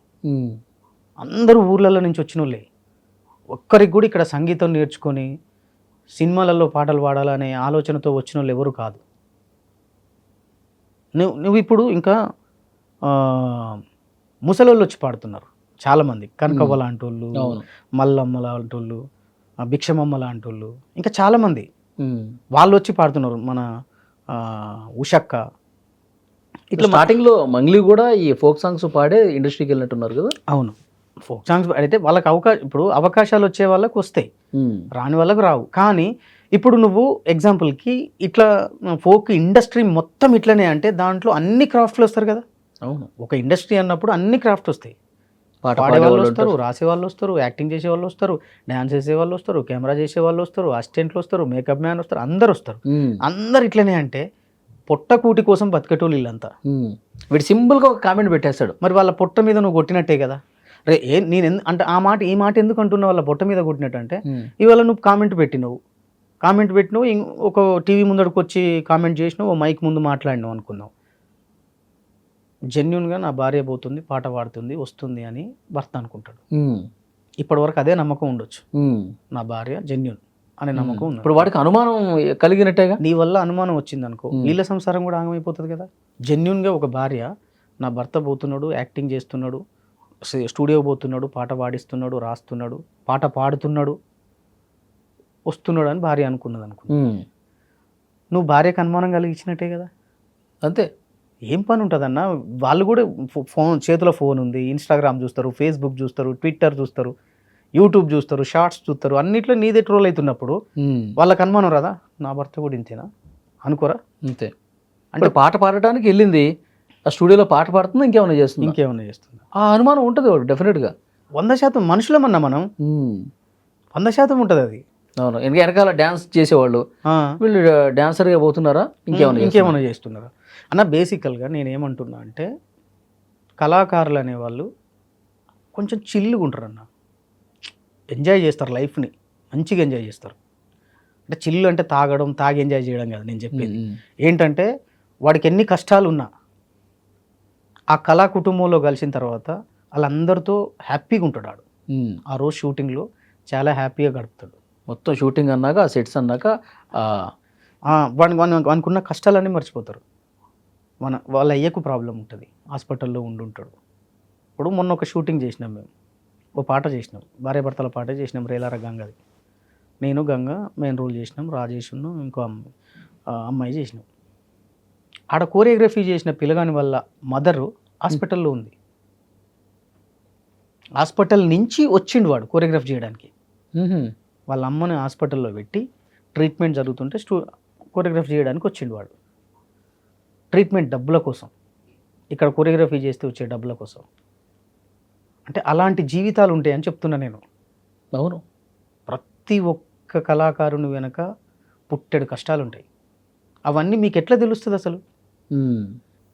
అందరూ ఊర్లలో నుంచి వచ్చిన వాళ్ళే. ఒక్కరికి కూడా ఇక్కడ సంగీతం నేర్చుకొని సినిమాలలో పాటలు పాడాలనే ఆలోచనతో వచ్చిన వాళ్ళు ఎవరు కాదు. నువ్వు ఇప్పుడు ఇంకా ముసలోళ్ళు వచ్చి పాడుతున్నారు చాలామంది. కనకవ్వ లాంటి వాళ్ళు, మల్లమ్మ లాంటి వాళ్ళు, భిక్షమమ్మ లాంటి వాళ్ళు, ఇంకా చాలామంది వాళ్ళు వచ్చి పాడుతున్నారు. మన ఉషక్క
ఇట్లా స్టార్టింగ్లో మంగ్లీ కూడా ఈ ఫోక్ సాంగ్స్ పాడే ఇండస్ట్రీకి వెళ్ళినట్టున్నారు కదా.
అవును, ఫోక్ సాంగ్స్ అయితే వాళ్ళకి ఇప్పుడు అవకాశాలు వచ్చే వాళ్ళకి వస్తాయి, రాని వాళ్ళకి రావు. కానీ ఇప్పుడు నువ్వు ఎగ్జాంపుల్కి ఇట్లా ఫోక్ ఇండస్ట్రీ మొత్తం ఇట్లనే అంటే దాంట్లో అన్ని క్రాఫ్ట్లు వస్తారు కదా.
అవును,
ఒక ఇండస్ట్రీ అన్నప్పుడు అన్ని క్రాఫ్ట్ వస్తాయి. పాడే వాళ్ళు వస్తారు, రాసే వాళ్ళు వస్తారు, యాక్టింగ్ చేసే వాళ్ళు వస్తారు, డ్యాన్స్ చేసే వాళ్ళు వస్తారు, కెమెరా చేసే వాళ్ళు వస్తారు, అసిస్టెంట్లు వస్తారు, మేకప్ మ్యాన్ వస్తారు, అందరు వస్తారు. అందరు ఇట్లనే అంటే పొట్ట కూటి కోసం బతికేటోళ్ళు వీళ్ళంతా.
వీడు సింపుల్గా ఒక కామెంట్ పెట్టేస్తాడు,
మరి వాళ్ళ పొట్ట మీద నువ్వు కొట్టినట్టే కదా. రే నేను అంటే ఈ మాట ఎందుకు అంటున్నావు, వాళ్ళ పొట్ట మీద కొట్టినట్టు అంటే ఇవాళ నువ్వు కామెంట్ పెట్టినావు, ఒక టీవీ ముందడికి వచ్చి కామెంట్ చేసినావు, ఓ మైక్ ముందు మాట్లాడినావు అనుకున్నావు. జెన్యున్గా నా భార్య పోతుంది, పాట పాడుతుంది, వస్తుంది అని భర్త అనుకుంటాడు. ఇప్పటివరకు అదే నమ్మకం ఉండొచ్చు, నా భార్య జెన్యున్ అనే నమ్మకం ఉంది.
ఇప్పుడు వాడికి అనుమానం కలిగినట్టేగా.
నీ వల్ల అనుమానం వచ్చింది అనుకో, వీళ్ళ సంసారం కూడా ఆగమైపోతుంది కదా. జెన్యున్గా ఒక భార్య, నా భర్త పోతున్నాడు, యాక్టింగ్ చేస్తున్నాడు, స్టూడియో పోతున్నాడు, పాట పాడిస్తున్నాడు, రాస్తున్నాడు, పాట పాడుతున్నాడు, వస్తున్నాడు అని భార్య అనుకున్నది అనుకో, నువ్వు భార్యకు అనుమానం కలిగించినట్టే కదా.
అంతే,
ఏం పని ఉంటుందన్న. వాళ్ళు కూడా చేతిలో ఫోన్ ఉంది, ఇన్స్టాగ్రామ్ చూస్తారు, ఫేస్బుక్ చూస్తారు, ట్విట్టర్ చూస్తారు, యూట్యూబ్ చూస్తారు, షార్ట్స్ చూస్తారు, అన్నిట్లో నీదే ట్రోల్ అవుతున్నప్పుడు వాళ్ళకి అనుమానం రాదా, నా భర్త కూడా ఇంతేనా అనుకోరా.
అంతే, అంటే పాట పాడటానికి వెళ్ళింది, ఆ స్టూడియోలో పాట పాడుతుంది, ఇంకేమైనా చేస్తుంది, ఆ అనుమానం ఉంటుంది వాడు డెఫినెట్గా.
100% మనుషులమన్నా మనం, 100% ఉంటుంది అది.
అవును, వెనకాల డ్యాన్స్ చేసేవాళ్ళు వీళ్ళు డాన్సర్గా పోతున్నారా,
ఇంకేమైనా చేస్తున్నారా అన్న. బేసికల్గా నేనేమంటున్నా అంటే కళాకారులు అనేవాళ్ళు కొంచెం చిల్లుగా ఉంటారన్న, ఎంజాయ్ చేస్తారు, లైఫ్ని మంచిగా ఎంజాయ్ చేస్తారు. అంటే చిల్లు అంటే తాగి ఎంజాయ్ చేయడం కాదు నేను చెప్పేది. ఏంటంటే వాడికి ఎన్ని కష్టాలు ఉన్నా ఆ కళా కుటుంబంలో కలిసిన తర్వాత వాళ్ళందరితో హ్యాపీగా ఉంటాడు వాడు. ఆ రోజు షూటింగ్లో చాలా హ్యాపీగా గడుపుతాడు.
మొత్తం షూటింగ్ అన్నాక, సెట్స్ అన్నాక
వానుకున్న కష్టాలన్నీ మర్చిపోతారు. వాళ్ళ అయ్యకు ప్రాబ్లం ఉంటుంది, హాస్పిటల్లో ఉండుంటాడు. ఇప్పుడు మొన్న ఒక షూటింగ్ చేసినాం మేము, ఓ పాట చేసినాం, భార్యాభర్తల పాట చేసినాం, రేలార గంగది. నేను గంగ మెయిన్ రోల్ చేసినాం, రాజేష్ను ఇంకో అమ్మాయి చేసినాం. ఆడ కోరియోగ్రఫీ చేసిన పిల్లగాని వల్ల మదరు హాస్పిటల్లో ఉంది. హాస్పిటల్ నుంచి వచ్చిండు వాడు కోరియోగ్రఫీ చేయడానికి. వాళ్ళ అమ్మని హాస్పిటల్లో పెట్టి ట్రీట్మెంట్ జరుగుతుంటే కోరియోగ్రఫీ చేయడానికి వచ్చిండు వాడు. ట్రీట్మెంట్ డబ్బుల కోసం, ఇక్కడ కోరియోగ్రఫీ చేస్తే వచ్చే డబ్బుల కోసం. అంటే అలాంటి జీవితాలు ఉంటాయని చెప్తున్నా నేను.
అవును,
ప్రతి ఒక్క కళాకారుని వెనక పుట్టెడు కష్టాలు ఉంటాయి. అవన్నీ మీకు ఎట్లా తెలుస్తుంది అసలు?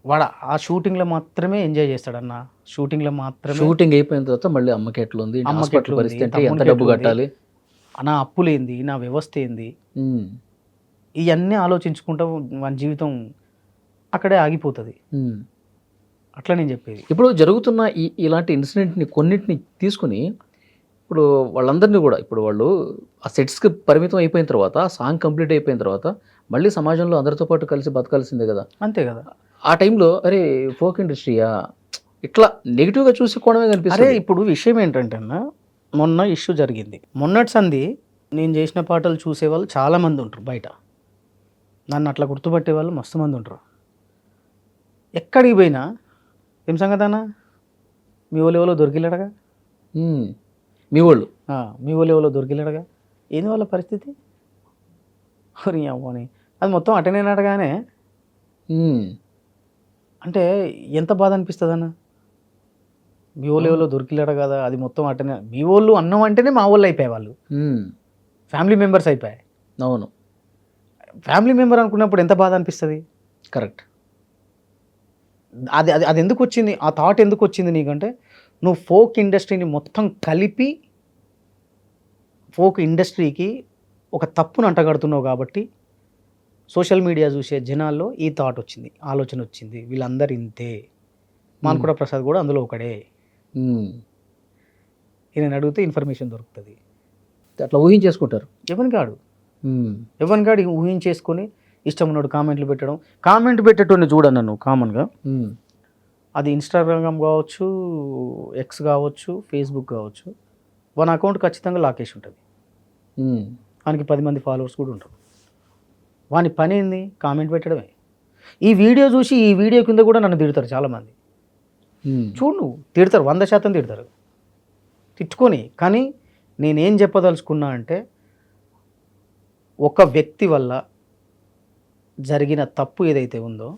వాడు ఆ షూటింగ్లో మాత్రమే ఎంజాయ్ చేస్తాడన్న,
షూటింగ్ అయిపోయిన తర్వాత మళ్ళీ అమ్మకి ఎట్లుంది, హాస్పిటల్ పరిస్థితి, ఎంత డబ్బు కట్టాలి,
నా అప్పులేంది, నా వ్యవస్థ ఏంది, ఇవన్నీ ఆలోచించుకుంటూ మన జీవితం అక్కడే ఆగిపోతుంది. అట్లా నేను చెప్పేది.
ఇప్పుడు జరుగుతున్న ఇలాంటి ఇన్సిడెంట్ని కొన్నింటిని తీసుకుని ఇప్పుడు వాళ్ళందరినీ కూడా, ఇప్పుడు వాళ్ళు ఆ సెట్స్కి పరిమితం అయిపోయిన తర్వాత, సాంగ్ కంప్లీట్ అయిపోయిన తర్వాత మళ్ళీ సమాజంలో అందరితో పాటు కలిసి బతకాల్సిందే కదా.
అంతే కదా.
ఆ టైంలో అరే ఫోక్ ఇండస్ట్రీయా ఇట్లా నెగిటివ్గా చూసుకోవడమే కనిపిస్తుంది.
అరే ఇప్పుడు విషయం ఏంటంటే అన్న, మొన్న ఇష్యూ జరిగింది, మొన్నటి సంది నేను చేసిన పాటలు చూసేవాళ్ళు చాలామంది ఉంటారు బయట, నన్ను అట్లా గుర్తుపట్టే వాళ్ళు మస్తు మంది ఉంటారు. ఎక్కడికి పోయినా ఏం సంగతి అన్న, మీ వాళ్ళు ఎవరో దొరికిలేడగా,
మీ
వాళ్ళు ఎవరో దొరికిలేడగా, ఏంది వాళ్ళ పరిస్థితి అమ్మని, అది మొత్తం అటెనేనడగానే. అంటే ఎంత బాధ అనిపిస్తుంది అన్న. మీ వాళ్ళు ఎవరో దొరికిలేడు కదా, అది మొత్తం అటనే. మీ వాళ్ళు అన్నం అంటేనే మా వాళ్ళు అయిపోయాయి, వాళ్ళు ఫ్యామిలీ మెంబర్స్ అయిపోయాయి.
అవును,
ఫ్యామిలీ మెంబర్ అనుకున్నప్పుడు ఎంత బాధ అనిపిస్తుంది.
కరెక్ట్.
అది అది అది ఎందుకు వచ్చింది, ఆ థాట్ ఎందుకు వచ్చింది నీకంటే, నువ్వు ఫోక్ ఇండస్ట్రీని మొత్తం కలిపి ఫోక్ ఇండస్ట్రీకి ఒక తప్పును అంటగడుతున్నావు కాబట్టి సోషల్ మీడియా చూసే జనాల్లో ఈ థాట్ వచ్చింది, ఆలోచన వచ్చింది, వీళ్ళందరూ ఇంతే, మాన్కుడ ప్రసాద్ కూడా అందులో ఒకడే, ఈయన అడిగితే ఇన్ఫర్మేషన్ దొరుకుతుంది.
అట్లా ఊహించేసుకుంటారు.
ఎవరిని కాడు ఊహించేసుకొని ఇష్టం ఉన్నాడు కామెంట్లు పెట్టడం. కామెంట్ పెట్టేటోని చూడను నువ్వు కామన్గా, అది ఇన్స్టాగ్రామ్ కావచ్చు, ఎక్స్ కావచ్చు, ఫేస్బుక్ కావచ్చు, వన్ అకౌంట్ ఖచ్చితంగా లాకేసి ఉంటుంది. వానికి 10 మంది ఫాలోవర్స్ కూడా ఉంటారు. వాని పని ఏంది? కామెంట్ పెట్టడమే. ఈ వీడియో చూసి ఈ వీడియో కింద కూడా నన్ను తిడతారు చాలామంది. చూడు నువ్వు, తిడతారు, 100% తిడతారు, తిట్టుకొని. కానీ నేనేం చెప్పదలుచుకున్నా అంటే, ఒక వ్యక్తి వల్ల జరిగిన తప్పు ఏదైతే ఉందో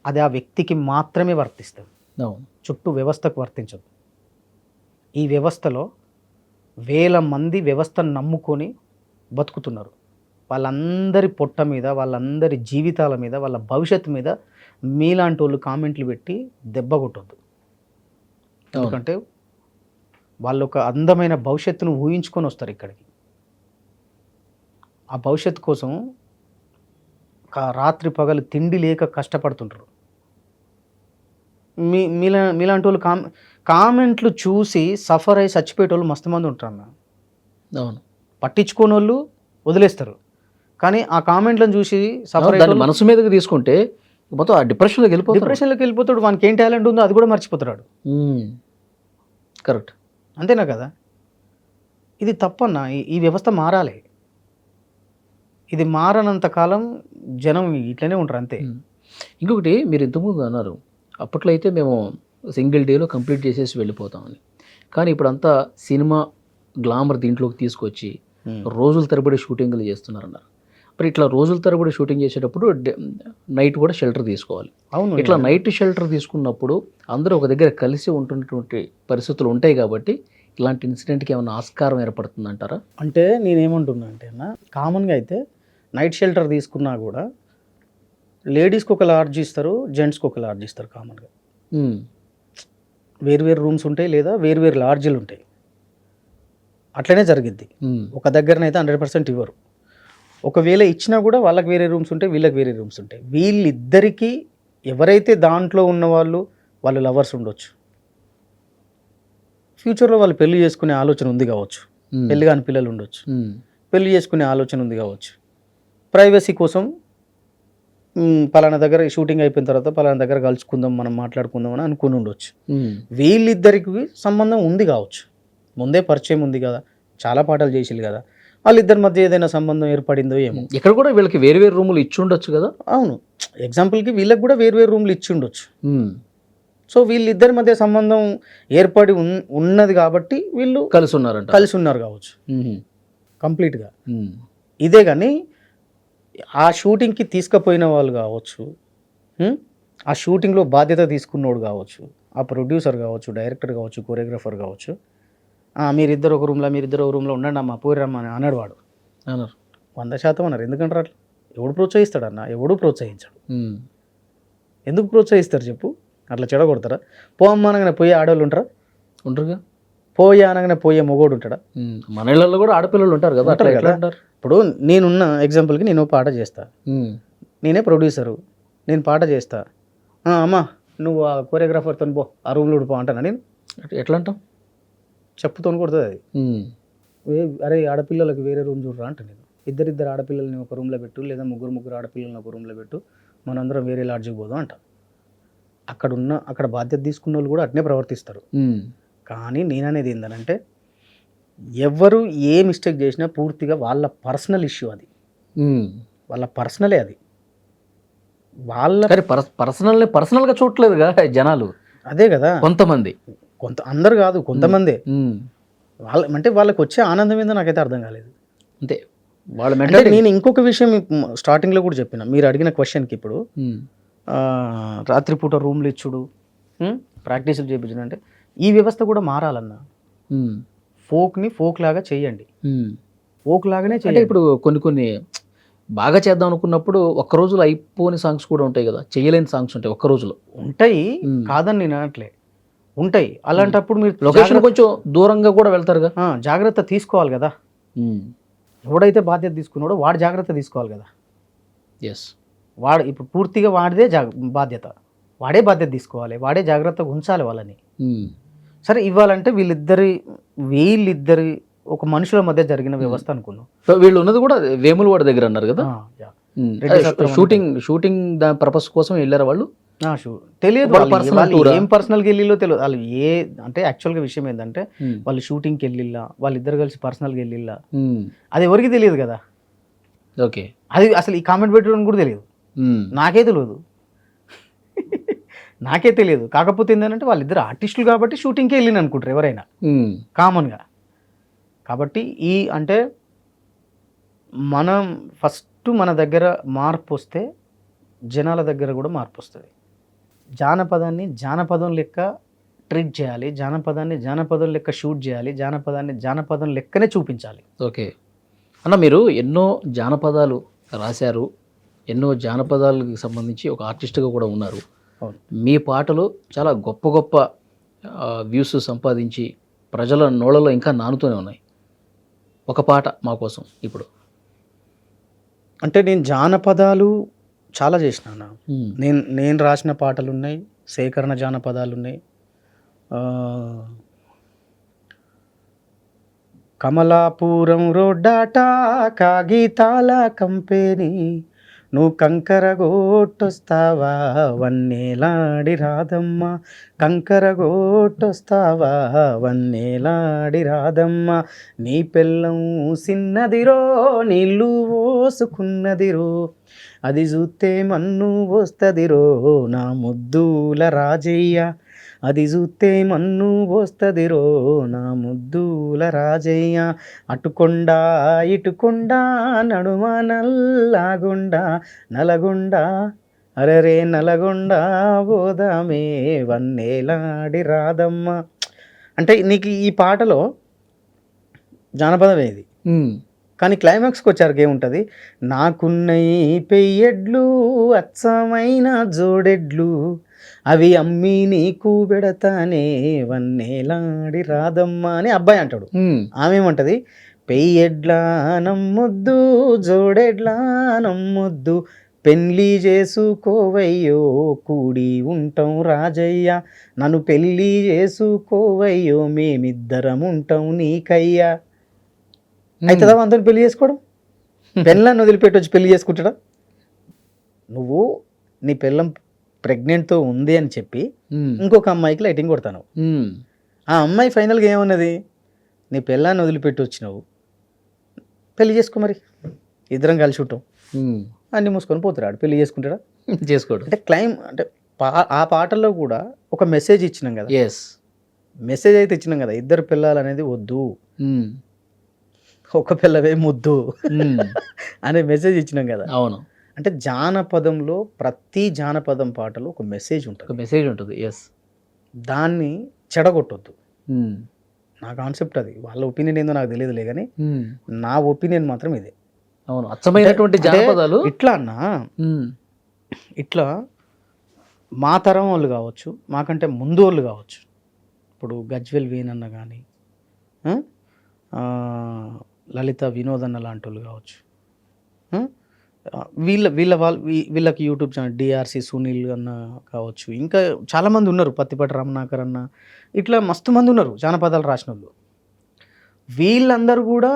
అది ఆ వ్యక్తికి మాత్రమే వర్తిస్తుంది, చుట్టూ వ్యవస్థకు వర్తించదు. ఈ వ్యవస్థలో వేల మంది వ్యవస్థను నమ్ముకొని బతుకుతున్నారు. వాళ్ళందరి పొట్ట మీద, వాళ్ళందరి జీవితాల మీద, వాళ్ళ భవిష్యత్తు మీద మీలాంటి వాళ్ళు కామెంట్లు పెట్టి దెబ్బ కొట్టొద్దు. ఎందుకంటే వాళ్ళు ఒక అందమైన భవిష్యత్తును ఊహించుకొని వస్తారు ఇక్కడికి. ఆ భవిష్యత్తు కోసం రాత్రి పగలు తిండి లేక కష్టపడుతుంటారు. మీలాంటి వాళ్ళు కామెంట్లు చూసి సఫర్ అయ్యి చచ్చిపోయేటోళ్ళు మస్తు మంది ఉంటారు అన్న.
అవును,
పట్టించుకోని వాళ్ళు వదిలేస్తారు. కానీ ఆ కామెంట్లను చూసి సఫర్ అయ్యి
మనసు మీదకి తీసుకుంటే మొత్తం ఆ డిప్రెషన్లోకి
వెళ్ళిపోతాడు. వానికి ఏం టాలెంట్ ఉందో అది కూడా మర్చిపోతాడు.
కరెక్ట్,
అంతేనా కదా? ఇది తప్పన్న. ఈ వ్యవస్థ మారాలి. ఇది మారనంత కాలం జనం ఇట్లనే ఉంటారు అంతే.
ఇంకొకటి, మీరు ఇంతకుముందు అన్నారు అప్పట్లో అయితే మేము సింగిల్ డేలో కంప్లీట్ చేసేసి వెళ్ళిపోతామని. కానీ ఇప్పుడు అంతా సినిమా గ్లామర్ దీంట్లోకి తీసుకొచ్చి రోజుల తరబడి షూటింగ్లు చేస్తున్నారన్నారు. మరి ఇట్లా రోజుల తరబడి షూటింగ్ చేసేటప్పుడు నైట్ కూడా షెల్టర్ తీసుకోవాలి.
అవును,
ఇట్లా నైట్ షెల్టర్ తీసుకున్నప్పుడు అందరూ ఒక దగ్గర కలిసి ఉంటున్నటువంటి పరిస్థితులు ఉంటాయి కాబట్టి ఇలాంటి ఇన్సిడెంట్కి ఏమైనా ఆస్కారం ఏర్పడుతుంది అంటారా?
అంటే నేనేమంటున్నా అంటే అన్న, కామన్గా అయితే నైట్ షెల్టర్ తీసుకున్నా కూడా లేడీస్కి ఒక లాడ్జ్ ఇస్తారు, జెంట్స్కి ఒక లాడ్జ్ ఇస్తారు. కామన్గా వేరు రూమ్స్ ఉంటాయి, లేదా వేరు లాడ్జీలు ఉంటాయి. అట్లనే జరిగిద్ది. ఒక దగ్గరనైతే 100% ఇవ్వరు. ఒకవేళ ఇచ్చినా కూడా వాళ్ళకి వేరే రూమ్స్ ఉంటాయి, వీళ్ళకి వేరే రూమ్స్ ఉంటాయి. వీళ్ళిద్దరికీ ఎవరైతే దాంట్లో ఉన్న వాళ్ళు లవర్స్ ఉండొచ్చు. ఫ్యూచర్లో వాళ్ళు పెళ్లి చేసుకునే ఆలోచన ఉంది కావచ్చు, పెళ్లి కాని పిల్లలు ఉండొచ్చు, పెళ్లి చేసుకునే ఆలోచన ఉంది కావచ్చు. ప్రైవసీ కోసం పలానా దగ్గర షూటింగ్ అయిపోయిన తర్వాత పలానా దగ్గర కలుసుకుందాం, మనం మాట్లాడుకుందాం అని అనుకుని ఉండొచ్చు. వీళ్ళిద్దరికి సంబంధం ఉంది కావచ్చు, ముందే పరిచయం ఉంది కదా, చాలా పాటలు చేసిల్లు కదా, వాళ్ళిద్దరి మధ్య ఏదైనా సంబంధం ఏర్పడిందో ఏమో.
ఇక్కడ కూడా వీళ్ళకి వేరు రూములు ఇచ్చి ఉండొచ్చు కదా.
అవును, ఎగ్జాంపుల్కి వీళ్ళకి కూడా వేరు రూములు ఇచ్చి ఉండొచ్చు. సో వీళ్ళిద్దరి మధ్య సంబంధం ఏర్పడి ఉన్నది కాబట్టి వీళ్ళు కలిసి ఉన్నారు కావచ్చు కంప్లీట్గా. ఇదే కానీ ఆ షూటింగ్కి తీసుకుపోయిన వాళ్ళు కావచ్చు, ఆ షూటింగ్లో బాధ్యత తీసుకున్నోడు కావచ్చు, ఆ ప్రొడ్యూసర్ కావచ్చు, డైరెక్టర్ కావచ్చు, కొరియోగ్రాఫర్ కావచ్చు, మీరిద్దరు ఒక రూమ్లో ఉండండి అమ్మా, పోయిరమ్మా అని అన్నాడు వాడు. 100% అన్నారు. ఎందుకంటారు అట్లా? ఎవడు ప్రోత్సహిస్తాడన్న? ఎవడు ప్రోత్సహించాడు. ఎందుకు ప్రోత్సహిస్తారు చెప్పు? అట్లా చెడగొడతారా? అనగానే పోయే ఆడవాళ్ళు ఉంటారుగా, పోయే అనగానే పోయే మొగోడు ఉంటాడా?
మన ఇళ్ళల్లో కూడా ఆడపిల్లలు ఉంటారు కదా.
ఇప్పుడు నేనున్న ఎగ్జాంపుల్కి నేను పాట చేస్తా, నేనే ప్రొడ్యూసరు, నేను పాట చేస్తా, అమ్మా నువ్వు ఆ కొరియోగ్రాఫర్తో పో, ఆ రూమ్లో పో అంటానా నేను?
ఎట్లా అంటాం?
చెప్పుతో కొడుతుంది అది. అరే ఆడపిల్లలకు వేరే రూమ్ చూడరా అంట. నేను ఇద్దరు ఆడపిల్లల్ని ఒక రూమ్లో పెట్టు, లేదా ముగ్గురు ఆడపిల్లల్ని ఒక రూమ్లో పెట్టు, మనందరం వేరే లాడ్జికి పోదాం అంట. అక్కడ బాధ్యత తీసుకున్న వాళ్ళు కూడా అట్నే ప్రవర్తిస్తారు. కానీ నేననేది ఏంటంటే, ఎవరు ఏ మిస్టేక్ చేసినా పూర్తిగా వాళ్ళ పర్సనల్ ఇష్యూ అది, వాళ్ళ పర్సనలే అది. వాళ్ళ
పర్సనల్గా చూడలేదుగా జనాలు.
అదే కదా,
కొంతమంది,
అందరు కాదు, కొంతమందే. అంటే వాళ్ళకి వచ్చే ఆనందం ఏందో నాకైతే అర్థం కాలేదు.
అంతే
నేను ఇంకొక విషయం స్టార్టింగ్లో కూడా చెప్పిన, మీరు అడిగిన క్వశ్చన్కి ఇప్పుడు రాత్రిపూట రూమ్లు ఇచ్చుడు, ప్రాక్టీసులు చేయించడం, అంటే ఈ వ్యవస్థ కూడా మారాలన్న. ఫోక్ని ఫోక్ లాగా చేయండి, ఫోక్ లాగానే చేయండి.
ఇప్పుడు కొన్ని బాగా చేద్దాం అనుకున్నప్పుడు ఒక్క రోజులో అయిపోని సాంగ్స్ కూడా ఉంటాయి కదా, చేయలేని సాంగ్స్ ఉంటాయి, ఒక్క రోజులో
ఉంటాయి, కాదని నేను అనట్లే, ఉంటాయి. అలాంటప్పుడు మీరు
లొకేషన్ కొంచెం దూరంగా కూడా వెళ్తారుగా,
జాగ్రత్త తీసుకోవాలి కదా. ఎవడైతే బాధ్యత తీసుకున్నాడో వాడు జాగ్రత్త తీసుకోవాలి కదా.
ఎస్.
వాడు ఇప్పుడు పూర్తిగా వాడిదే బాధ్యత, వాడే బాధ్యత తీసుకోవాలి, వాడే జాగ్రత్తగా ఉంచాలి వాళ్ళని. సరే ఇవ్వాలంటే వీళ్ళిద్దరి ఒక మనుషుల మధ్య జరిగిన వ్యవస్థ అనుకున్నాం.
సో వీళ్ళు ఉన్నది కూడా వేములవాడ దగ్గర అన్నారు కదా.
యా.
అదే షూటింగ్ దాని పర్పస్ కోసం వెళ్ళారు వాళ్ళు.
తెలియదు
వాళ్ళ personal
వాళ్ళు
tour ఆ?
ఏం పర్సనల్కి వెళ్ళిలో తెలియదు. వాళ్ళు అంటే యాక్చువల్గా విషయం ఏంటంటే వాళ్ళు షూటింగ్కి వెళ్ళిల్లా, వాళ్ళిద్దరు కలిసి పర్సనల్గా వెళ్ళిల్లా, అది ఎవరికి తెలియదు కదా.
ఓకే.
అది అసలు ఈ కామెంట్ పెట్టడం కూడా తెలియదు, నాకే తెలియదు. నాకే తెలియదు. కాకపోతే ఏంటంటే వాళ్ళిద్దరు ఆర్టిస్టులు కాబట్టి షూటింగ్కి వెళ్ళిన అనుకుంటారు ఎవరైనా కామన్గా. కాబట్టి అంటే మనం ఫస్ట్ మన దగ్గర మార్పు వస్తే జనాల దగ్గర కూడా మార్పు వస్తుంది. జానపదాన్ని జానపదం లెక్క ట్రీట్ చేయాలి, జానపదం లెక్క షూట్ చేయాలి, జానపదం లెక్కనే చూపించాలి.
ఓకే అన్న, మీరు ఎన్నో జానపదాలు రాశారు, ఎన్నో జానపదాలకు సంబంధించి ఒక ఆర్టిస్ట్గా కూడా ఉన్నారు. మీ పాటలు చాలా గొప్ప గొప్ప వ్యూస్ సంపాదించి ప్రజల నోళ్ళలో ఇంకా నానుతూనే ఉన్నాయి. ఒక పాట మా కోసం ఇప్పుడు.
అంటే నేను జానపదాలు చాలా చేసిన. నేను రాసిన పాటలు ఉన్నాయి, సేకరణ జానపదాలు ఉన్నాయి. కమలాపురం రోడ్డాట కాగితాల కంపెనీ, నువ్వు కంకరగోట్టొస్తావా వన్నేలాడి రాదమ్మ, కంకరగోట్టొస్తావా వన్నేలాడి రాదమ్మ, నీ పెళ్ళం సిన్నదిరో నీళ్ళు పోసుకున్నదిరో, అది చూస్తే మన్ను పోస్తదిరో నా ముద్దుల రాజయ్య, అది చూస్తే మన్ను పోస్తదిరో నా ముద్దుల రాజయ్య, అటుకొండ ఇటుకొండ నడుమ నల్లగొండ నలగొండ అరరే నలగొండ పోదామే వన్నేలాడి రాదమ్మ. అంటే నీకు ఈ పాటలో జానపదం ఏది, కానీ క్లైమాక్స్కి వచ్చారికి ఏముంటుంది, నాకున్నయి పెయ్యెడ్లు అచ్చమైన జోడెడ్లు, అవి అమ్మి నీకు పెడతానే వన్నేలాడి రాదమ్మ అని అబ్బాయి అంటాడు. ఆమె ఏమంటది, పెయ్యెడ్లా నమ్మొద్దు జోడెడ్లా నమ్మొద్దు, పెళ్ళి చేసుకోవయ్యో కూడి ఉంటాం రాజయ్య, నన్ను పెళ్ళి చేసుకోవయ్యో మేమిద్దరం ఉంటాం నీకయ్యా. అవుతుందా అందరిని పెళ్లి చేసుకోవడం? పెళ్ళాన్ని వదిలిపెట్టి వచ్చి పెళ్లి చేసుకుంటాడా? నువ్వు నీ పెళ్ళం ప్రెగ్నెంట్తో ఉంది అని చెప్పి ఇంకొక అమ్మాయికి లైటింగ్ కొడతాను. ఆ అమ్మాయి ఫైనల్గా ఏమన్నది, నీ పెళ్ళాన్ని వదిలిపెట్టి వచ్చినావు, పెళ్లి చేసుకో, మరి ఇద్దరం కలిసి ఉంటాం అన్ని మూసుకొని పోతాడు. పెళ్లి చేసుకుంటాడా?
చేసుకోడు.
అంటే అంటే ఆ పాటల్లో కూడా ఒక మెసేజ్ ఇచ్చినాం కదా.
ఎస్,
మెసేజ్ అయితే ఇచ్చినాం కదా, ఇద్దరు పిల్లలు అనేది వద్దు, ఒక పిల్లవే ముద్దు అనే మెసేజ్ ఇచ్చినాం కదా.
అవును.
అంటే జానపదంలో ప్రతి జానపదం పాటలో ఒక మెసేజ్ ఉంటుంది.
ఎస్,
దాన్ని చెడగొట్టొద్దు. నా కాన్సెప్ట్ అది. వాళ్ళ ఒపీనియన్ ఏందో నాకు తెలియదులే, కానీ నా ఒపీనియన్ మాత్రం ఇదే.
అవును, అచ్చమైనటువంటి జానపదాలు
ఇట్లా అన్నా, ఇట్లా మా తరం వాళ్ళు కావచ్చు, మాకంటే ముందు వాళ్ళు కావచ్చు, ఇప్పుడు గజ్వెల్ వీన్ అన్న కానీ, లలిత వినోద్ అన్న లాంటి వాళ్ళు కావచ్చు, వీళ్ళకి యూట్యూబ్ ఛానల్ డిఆర్సి సునీల్ అన్న కావచ్చు, ఇంకా చాలామంది ఉన్నారు, పత్తిపాటి రమణాకర్ అన్న, ఇట్లా మస్తు మంది ఉన్నారు జానపదాలు రాసిన వాళ్ళు. వీళ్ళందరూ కూడా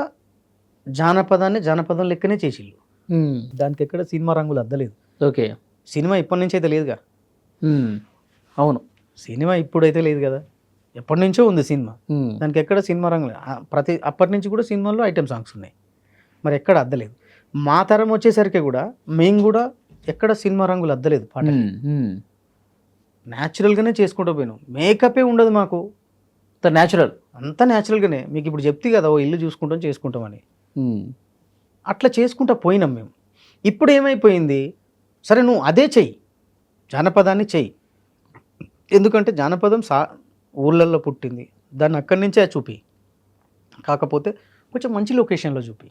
జానపదం లెక్కనే చేసిళ్ళు. దానికి ఎక్కడ సినిమా రంగులు అద్దలేదు.
ఓకే,
సినిమా ఇప్పటి నుంచి అయితే లేదుగా.
అవును,
సినిమా ఇప్పుడైతే లేదు కదా, ఎప్పటి నుంచో ఉంది సినిమా. దానికి ఎక్కడ సినిమా రంగులు, అప్పటి నుంచి కూడా సినిమాల్లో ఐటెం సాంగ్స్ ఉన్నాయి, మరి ఎక్కడ అద్దలేదు. మా తరం వచ్చేసరికి కూడా మేము కూడా ఎక్కడ సినిమా రంగులు అద్దలేదు పాట. న్యాచురల్గానే చేసుకుంటూ పోయినాం. మేకపే ఉండదు మాకు, అంతా న్యాచురల్గానే. మీకు ఇప్పుడు చెప్తే కదా, ఓ ఇల్లు చేసుకుంటామని, అట్లా చేసుకుంటా పోయినాం మేము. ఇప్పుడు ఏమైపోయింది, సరే నువ్వు అదే చెయ్యి, జానపదాన్ని చెయ్యి, ఎందుకంటే జానపదం ఊళ్ళల్లో పుట్టింది, దాన్ని అక్కడి నుంచే చూపి, కాకపోతే కొంచెం మంచి లొకేషన్లో చూపి,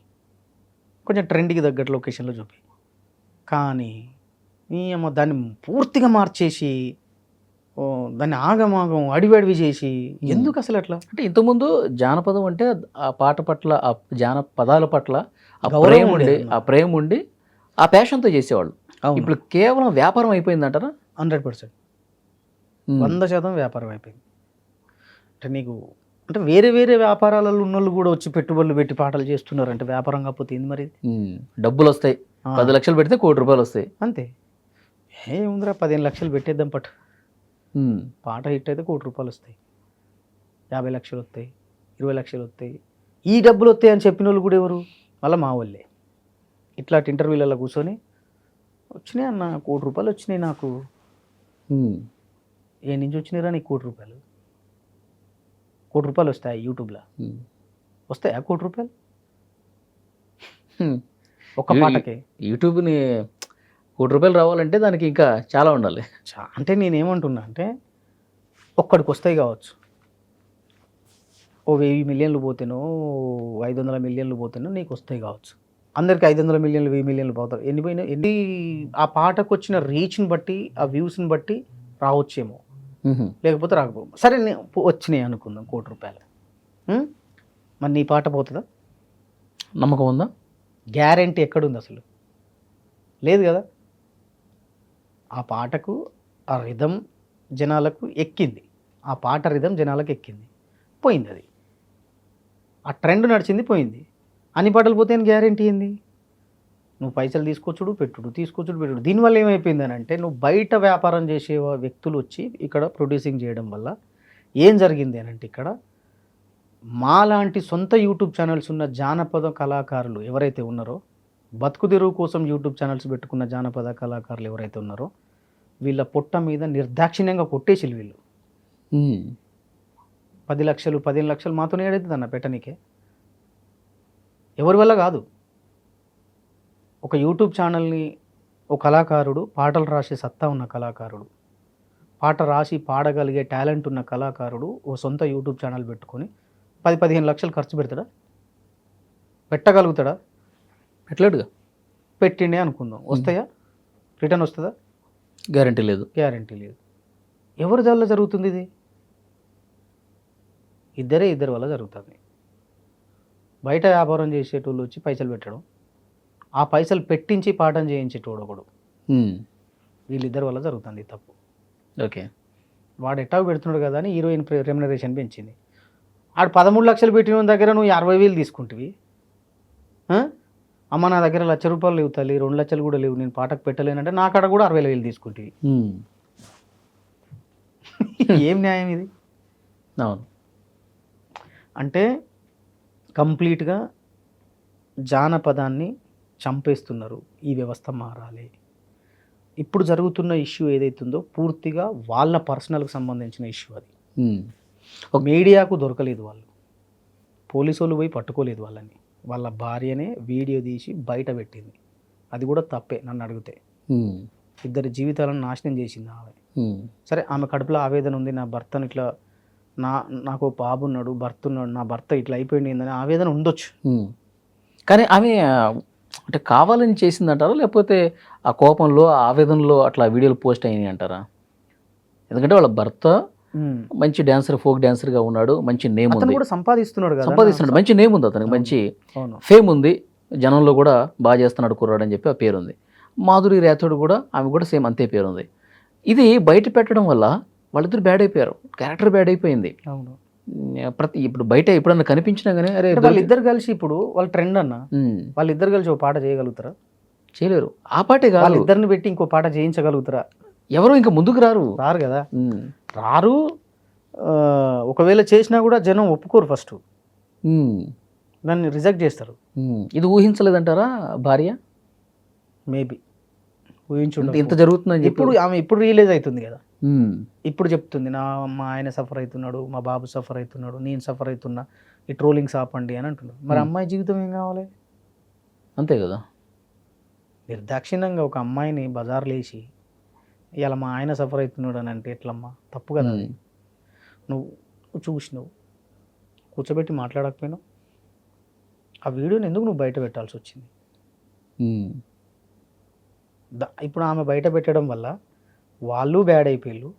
కొంచెం ట్రెండ్కి తగ్గట్టు లొకేషన్లో చూపి. కానీ దాన్ని పూర్తిగా మార్చేసి దాన్ని ఆగమాగం అడివి చేసి ఎందుకు అసలు అట్లా?
అంటే ఇంతకుముందు జానపదం అంటే ఆ పాట పట్ల, ఆ జానపదాల పట్ల ఆ ప్రేమ ఉండి ఆ ప్యాషన్తో చేసేవాళ్ళు.
అవును.
ఇప్పుడు కేవలం వ్యాపారం అయిపోయిందంటారా?
100%
ఉమ్.
100% వ్యాపారం అయిపోయింది. అంటే నీకు అంటే వేరే వేరే వ్యాపారాలలో ఉన్నోళ్ళు కూడా వచ్చి పెట్టుబడులు పెట్టి పాటలు చేస్తున్నారు అంటే వ్యాపారం కాకపోతే ఏంది మరి ఇది?
డబ్బులు వస్తాయి.
ఆ.
10 లక్షలు పెడితే ₹1,00,00,000 వస్తాయి.
అంతే. ఏముందిరా 15 లక్షలు పెట్టేద్దాం పట్టు.
ఉమ్.
పాట హిట్ అయితే ₹1,00,00,000 వస్తాయి, 50 లక్షలు వస్తాయి, 20 లక్షలు వస్తాయి. ఈ డబ్బులు వస్తాయి అని చెప్పిన వాళ్ళు కూడా ఎవరు? మళ్ళీ మా వాళ్ళే. ఇట్లాంటి ఇంటర్వ్యూలలో కూర్చొని వచ్చినాయి అన్న ₹1,00,00,000 వచ్చినాయి నాకు.
ఉమ్.
ఏ నుంచి వచ్చినాయిరా నీకు ₹1,00,00,000? ₹1,00,00,000 వస్తాయి యూట్యూబ్లో?
ఉమ్.
వస్తాయా ₹1,00,00,000
హ్మ్.
ఒక్క పాటకే?
యూట్యూబ్ని ₹1,00,00,000 రావాలంటే దానికి ఇంకా చాలా ఉండాలి.
అంటే నేనేమంటున్నా అంటే ఒక్కడికి వస్తాయి కావచ్చు, ఓ 1000 మిలియన్లు పోతేనో 500 మిలియన్లు పోతేనో నీకు వస్తాయి కావచ్చు. అందరికి 500 మిలియన్లు 1000 మిలియన్లు పోతారు. ఎన్ని పోయినా ఎన్ని ఆ పాటకు వచ్చిన రీచ్ని బట్టి ఆ వ్యూస్ని బట్టి రావచ్చేమో,
ఉహు.
లేకపోతే రాకపో. సరే వచ్చినాయి అనుకుందాం ₹1,00,00,000. మరి నీ పాట పోతుందా?
నమ్మకం ఉందా?
గ్యారెంటీ ఎక్కడుంది అసలు? లేదు కదా. ఆ పాటకు ఆ రిధం జనాలకు ఎక్కింది, ఆ పాట రిధం జనాలకు ఎక్కింది, పోయింది. అది ఆ ట్రెండ్ నడిచింది, పోయింది. అన్ని పాటలు పోతే గ్యారెంటీ ఏంది? నువ్వు పైసలు తీసుకొచ్చుడు పెట్టుడు, తీసుకొచ్చుడు పెట్టుడు. దీనివల్ల ఏమైపోయిందని అంటే నువ్వు బయట వ్యాపారం చేసే వ్యక్తులు వచ్చి ఇక్కడ ప్రొడ్యూసింగ్ చేయడం వల్ల ఏం జరిగింది అని అంటే ఇక్కడ మాలాంటి సొంత యూట్యూబ్ ఛానల్స్ ఉన్న జానపద కళాకారులు ఎవరైతే ఉన్నారో, బతుకు తెరువు కోసం యూట్యూబ్ ఛానల్స్ పెట్టుకున్న జానపద కళాకారులు ఎవరైతే ఉన్నారో వీళ్ళ పొట్ట మీద నిర్దాక్షిణ్యంగా కొట్టేసిల్లు వీళ్ళు.
ఉమ్.
10 లక్షలు 15 లక్షలు మాతోనే ఏడైతుంది అన్న పెట్టనీకే. ఎవరి వల్ల కాదు. ఒక యూట్యూబ్ ఛానల్ని ఒక కళాకారుడు, పాటలు రాసే సత్తా ఉన్న కళాకారుడు, పాట రాసి పాడగలిగే టాలెంట్ ఉన్న కళాకారుడు ఓ సొంత యూట్యూబ్ ఛానల్ పెట్టుకొని 10-15 లక్షలు ఖర్చు పెడతాడా? పెట్టగలుగుతాడా?
పెట్టలేడుగా.
పెట్టిండే అనుకుందాం, వస్తాయా? రిటర్న్ వస్తుందా?
గ్యారంటీ లేదు.
గ్యారంటీ లేదు. ఎవరి వల్ల జరుగుతుంది ఇది? ఇద్దరి వల్ల జరుగుతుంది. బయట వ్యాపారం చేసేటోళ్ళు వచ్చి పైసలు పెట్టడం, ఆ పైసలు పెట్టించి పాఠం చేయించేటోడు ఒకడు,
ఉమ్.
వీళ్ళిద్దరి వల్ల జరుగుతుంది తప్పు.
ఓకే.
వాడు ఎట్టాగు పెడుతున్నాడు కదా అని హీరోయిన్ రెమ్యునరేషన్ పెంచింది. ఆడు 13 లక్షలు పెట్టిన దగ్గర నువ్వు 60,000 తీసుకుంటువి. అమ్మ నా దగ్గర ₹1,00,000 లేవు తల్లి, 2 లక్షలు కూడా లేవు, నేను పాటకు పెట్టలేనంటే నా కాడ కూడా 60,000 తీసుకుంటువి.
ఉమ్.
ఏం న్యాయం ఇది?
అవును.
అంటే కంప్లీట్గా జానపదాన్ని చంపేస్తున్నారు. ఈ వ్యవస్థ మారాలి. ఇప్పుడు జరుగుతున్న ఇష్యూ ఏదైతుందో పూర్తిగా వాళ్ళ పర్సనల్కి సంబంధించిన ఇష్యూ అది.
ఉమ్.
మీడియాకు దొరకలేదు, వాళ్ళు పోలీసు వాళ్ళు పోయి పట్టుకోలేదు వాళ్ళని. వాళ్ళ భార్యనే వీడియో తీసి బయట పెట్టింది. అది కూడా తప్పే నన్ను అడిగితే.
ఉమ్.
ఇద్దరి జీవితాలను నాశనం చేసింది ఆమె.
ఉమ్.
సరే ఆమె కడుపులో ఆవేదన ఉంది, నా భర్తను ఇట్లా నాకు బాబు ఉన్నాడు, భర్త ఉన్నాడు, నా భర్త ఇట్లా అయిపోయింది అని ఆవేదన ఉండొచ్చు.
ఉమ్. కానీ ఆమె అంటే కావాలని చేసిందంటారా, లేకపోతే ఆ కోపంలో ఆ ఆవేదనలో అట్లా వీడియోలు పోస్ట్ అయినాయి అంటారా? ఎందుకంటే వాళ్ళ భర్త మంచి డాన్సర్, ఫోక్ డాన్సర్గా ఉన్నాడు, మంచి నేమ్
అతను
ఉంది,
కూడా సంపాదిస్తున్నాడు కదా.
సంపాదిస్తున్నాడు, మంచి నేమ్ ఉంది అతనికి, మంచి
అవును.
ఫేమ్ ఉంది, జనంలో కూడా బాగా చేస్తున్నాడు కుర్రాడు అని చెప్పి ఆ పేరు ఉంది. మాధురి రాథోడ్ కూడా, ఆమె కూడా సేమ్ అంతే పేరు ఉంది. ఇది బయట పెట్టడం వల్ల వాళ్ళిద్దరు బ్యాడ్ అయిపోయారు, క్యారెక్టర్ బ్యాడ్ అయిపోయింది.
అవును.
ఇప్పుడు బయట ఎప్పుడన్నా కనిపించినా కానీ అరే
వాళ్ళిద్దరు కలిసి ఇప్పుడు వాళ్ళ ట్రెండ్ అన్న,
ఉమ్.
వాళ్ళిద్దరు కలిసి ఒక పాట చేయగలుగుతారా?
చేయలేరు. ఆ పాటే కాదు,
వాళ్ళిద్దరిని పెట్టి ఇంకో పాట చేయించగలుగుతారా?
ఎవరు ఇంకా ముందుకు రారు.
రారు కదా.
ఉమ్.
రారు. ఒకవేళ చేసినా కూడా జనం ఒప్పుకోరు. ఫస్ట్
ఉమ్.
దాన్ని రిజెక్ట్ చేస్తారు.
ఇది ఊహించలేదంటారా భార్య?
మేబీ ఊహించు
ఇంత జరుగుతుందని చెప్పి.
ఇప్పుడు ఆమె ఇప్పుడు రియలైజ్ అవుతుంది కదా,
ఉమ్.
ఇప్పుడు చెప్తుంది మా ఆయన సఫర్ అవుతున్నాడు, మా బాబు సఫర్ అవుతున్నాడు, నేను సఫర్ అవుతున్నా, ఈ ట్రోలింగ్స్ ఆపండి అని అంటున్నాడు. మరి అమ్మాయి జీవితం ఏం కావాలి?
అంతే కదా.
నిర్దాక్షిణ్యంగా ఒక అమ్మాయిని బజార్లో వేసి ఇలా మా ఆయన సఫర్ అవుతున్నాడు అని అంటే ఎట్లమ్మా? తప్పు కదా. నువ్వు చూసినావు, కూర్చోబెట్టి మాట్లాడకపోయినావు, ఆ వీడియోని ఎందుకు నువ్వు బయట పెట్టాల్సి వచ్చింది? ఇప్పుడు ఆమె బయట పెట్టడం వల్ల వాళ్ళు బ్యాడ్ అయిపోయారు.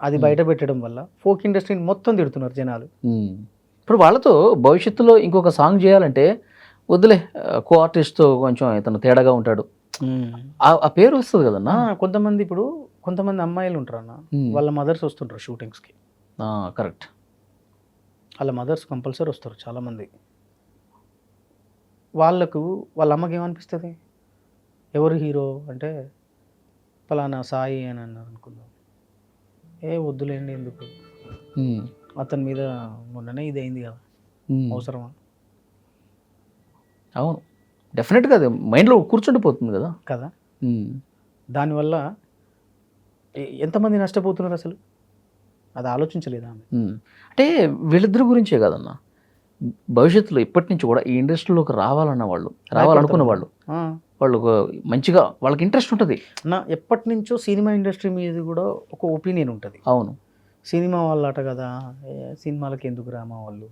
అది బయట పెట్టడం వల్ల ఫోక్ ఇండస్ట్రీని మొత్తం తిడుతున్నారు జనాలు.
ఇప్పుడు వాళ్ళతో భవిష్యత్తులో ఇంకొక సాంగ్ చేయాలంటే వద్దులే కో ఆర్టిస్ట్తో కొంచెం ఇతను తేడాగా ఉంటాడు ఆ పేరు వస్తుంది కదన్నా.
కొంతమంది ఇప్పుడు కొంతమంది అమ్మాయిలు ఉంటారు అన్న, వాళ్ళ మదర్స్ వస్తుంటారు షూటింగ్స్కి.
కరెక్ట్.
వాళ్ళ మదర్స్ కంపల్సరీ వస్తారు చాలామంది. వాళ్ళకు వాళ్ళ అమ్మకి ఏమనిపిస్తుంది, ఎవరు హీరో అంటే పలానా సాయి అని అన్నారు అనుకుందాం, వద్దులేండి ఎందుకు, అతని మీద మొన్ననే ఇది అయింది కదా, అవసరమా?
అవును, డెఫినెట్గా అది మైండ్లో కూర్చుండిపోతుంది కదా.
కదా, దానివల్ల ఎంతమంది నష్టపోతున్నారు అసలు, అది ఆలోచించలేదా ఆమె?
అంటే వీళ్ళిద్దరి గురించే కాదన్న, భవిష్యత్తులో ఇప్పటి నుంచి కూడా ఈ ఇండస్ట్రీలోకి రావాలన్న వాళ్ళు, రావాలనుకున్న వాళ్ళు, వాళ్ళు మంచిగా వాళ్ళకి ఇంట్రెస్ట్ ఉంటుంది.
ఎప్పటి నుంచో సినిమా ఇండస్ట్రీ మీద కూడా ఒక ఒపీనియన్ ఉంటుంది.
అవును,
సినిమా వాళ్ళు అట కదా, సినిమాలకి ఎందుకు రామా వాళ్ళు,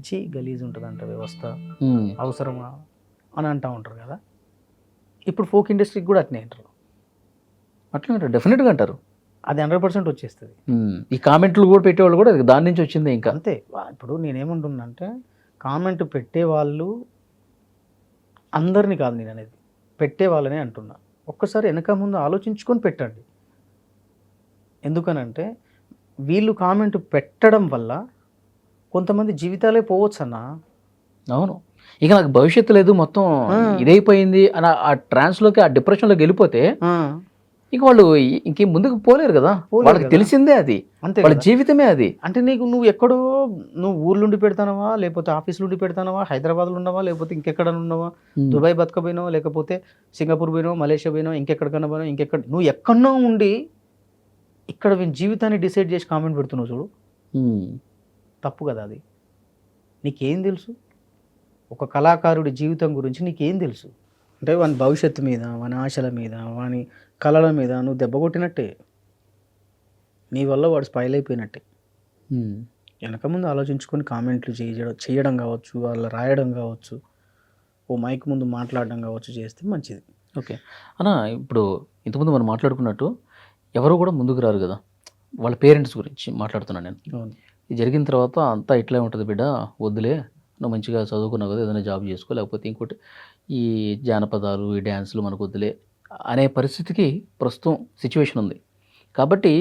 చీ గలీజ్ ఉంటుంది అంట వ్యవస్థ, అవసరమా అని అంటూ ఉంటారు కదా. ఇప్పుడు ఫోక్ ఇండస్ట్రీకి కూడా అట్నే అంటారు.
అట్లా అంటారు, డెఫినెట్గా అంటారు.
అది 100% వచ్చేస్తుంది.
ఈ కామెంట్లు కూడా పెట్టేవాళ్ళు కూడా దాని నుంచి వచ్చింది. ఇంకా
అంతే. ఇప్పుడు నేనేమంటున్నా అంటే, కామెంట్ పెట్టేవాళ్ళు అందరినీ కాదు నేను అనేది, పెట్టే వాళ్ళనే అంటున్నా. ఒక్కసారి వెనక ముందు ఆలోచించుకొని పెట్టండి. ఎందుకనంటే వీళ్ళు కామెంట్ పెట్టడం వల్ల కొంతమంది జీవితాలే పోవచ్చు అన్న.
అవును, ఇక నాకు భవిష్యత్తు లేదు, మొత్తం ఇదైపోయింది అని ఆ ట్రాన్స్లోకి, ఆ డిప్రెషన్లోకి వెళ్ళిపోతే ఇక వాళ్ళు ఇంకేం ముందుకు పోలేరు కదా. వాళ్ళకి తెలిసిందే అది,
అంతే,
వాళ్ళ జీవితమే అది.
అంటే నువ్వు ఎక్కడో నువ్వు ఊర్లుండి పెడతానవా, లేకపోతే ఆఫీసులు ఉండి పెడతానవా, హైదరాబాద్లో ఉన్నావా, లేకపోతే ఇంకెక్కడ ఉన్నావా, దుబాయ్ బతకపోయినావా, లేకపోతే సింగపూర్ పోయినావా, మలేషియా పోయినావా, ఇంకెక్కడికన్నా పోయినావా, నువ్వు ఎక్కడో ఉండి ఇక్కడ జీవితాన్ని డిసైడ్ చేసి కామెంట్ పెడుతున్నావు చూడు, తప్పు కదా అది. నీకేం తెలుసు ఒక కళాకారుడి జీవితం గురించి, నీకేం తెలుసు? అంటే వాని భవిష్యత్తు మీద, వాని ఆశల మీద, వాని కళల మీద నువ్వు దెబ్బ కొట్టినట్టే, నీ వల్ల వాడు స్పైల్ అయిపోయినట్టే. వెనక ముందు ఆలోచించుకొని కామెంట్లు చేయడం కావచ్చు, వాళ్ళ రాయడం కావచ్చు, ఓ మైక్ ముందు మాట్లాడడం కావచ్చు చేస్తే మంచిది.
ఓకే అన్న, ఇప్పుడు ఇంతకుముందు మనం మాట్లాడుకున్నట్టు ఎవరు కూడా ముందుకు రారు కదా. వాళ్ళ పేరెంట్స్ గురించి మాట్లాడుతున్నాను నేను. ఇది జరిగిన తర్వాత అంతా ఇట్లే ఉంటుంది బిడ్డ, వద్దులే, నువ్వు మంచిగా చదువుకున్నావు కదా, ఏదైనా జాబ్ చేసుకో, లేకపోతే ఇంకోటి ఈ జానపదాలు, ఈ డ్యాన్సులు మనకు వద్దులే అనే పరిస్థితికి ప్రస్తుతం సిచ్యువేషన్ ఉంది. కాబట్టి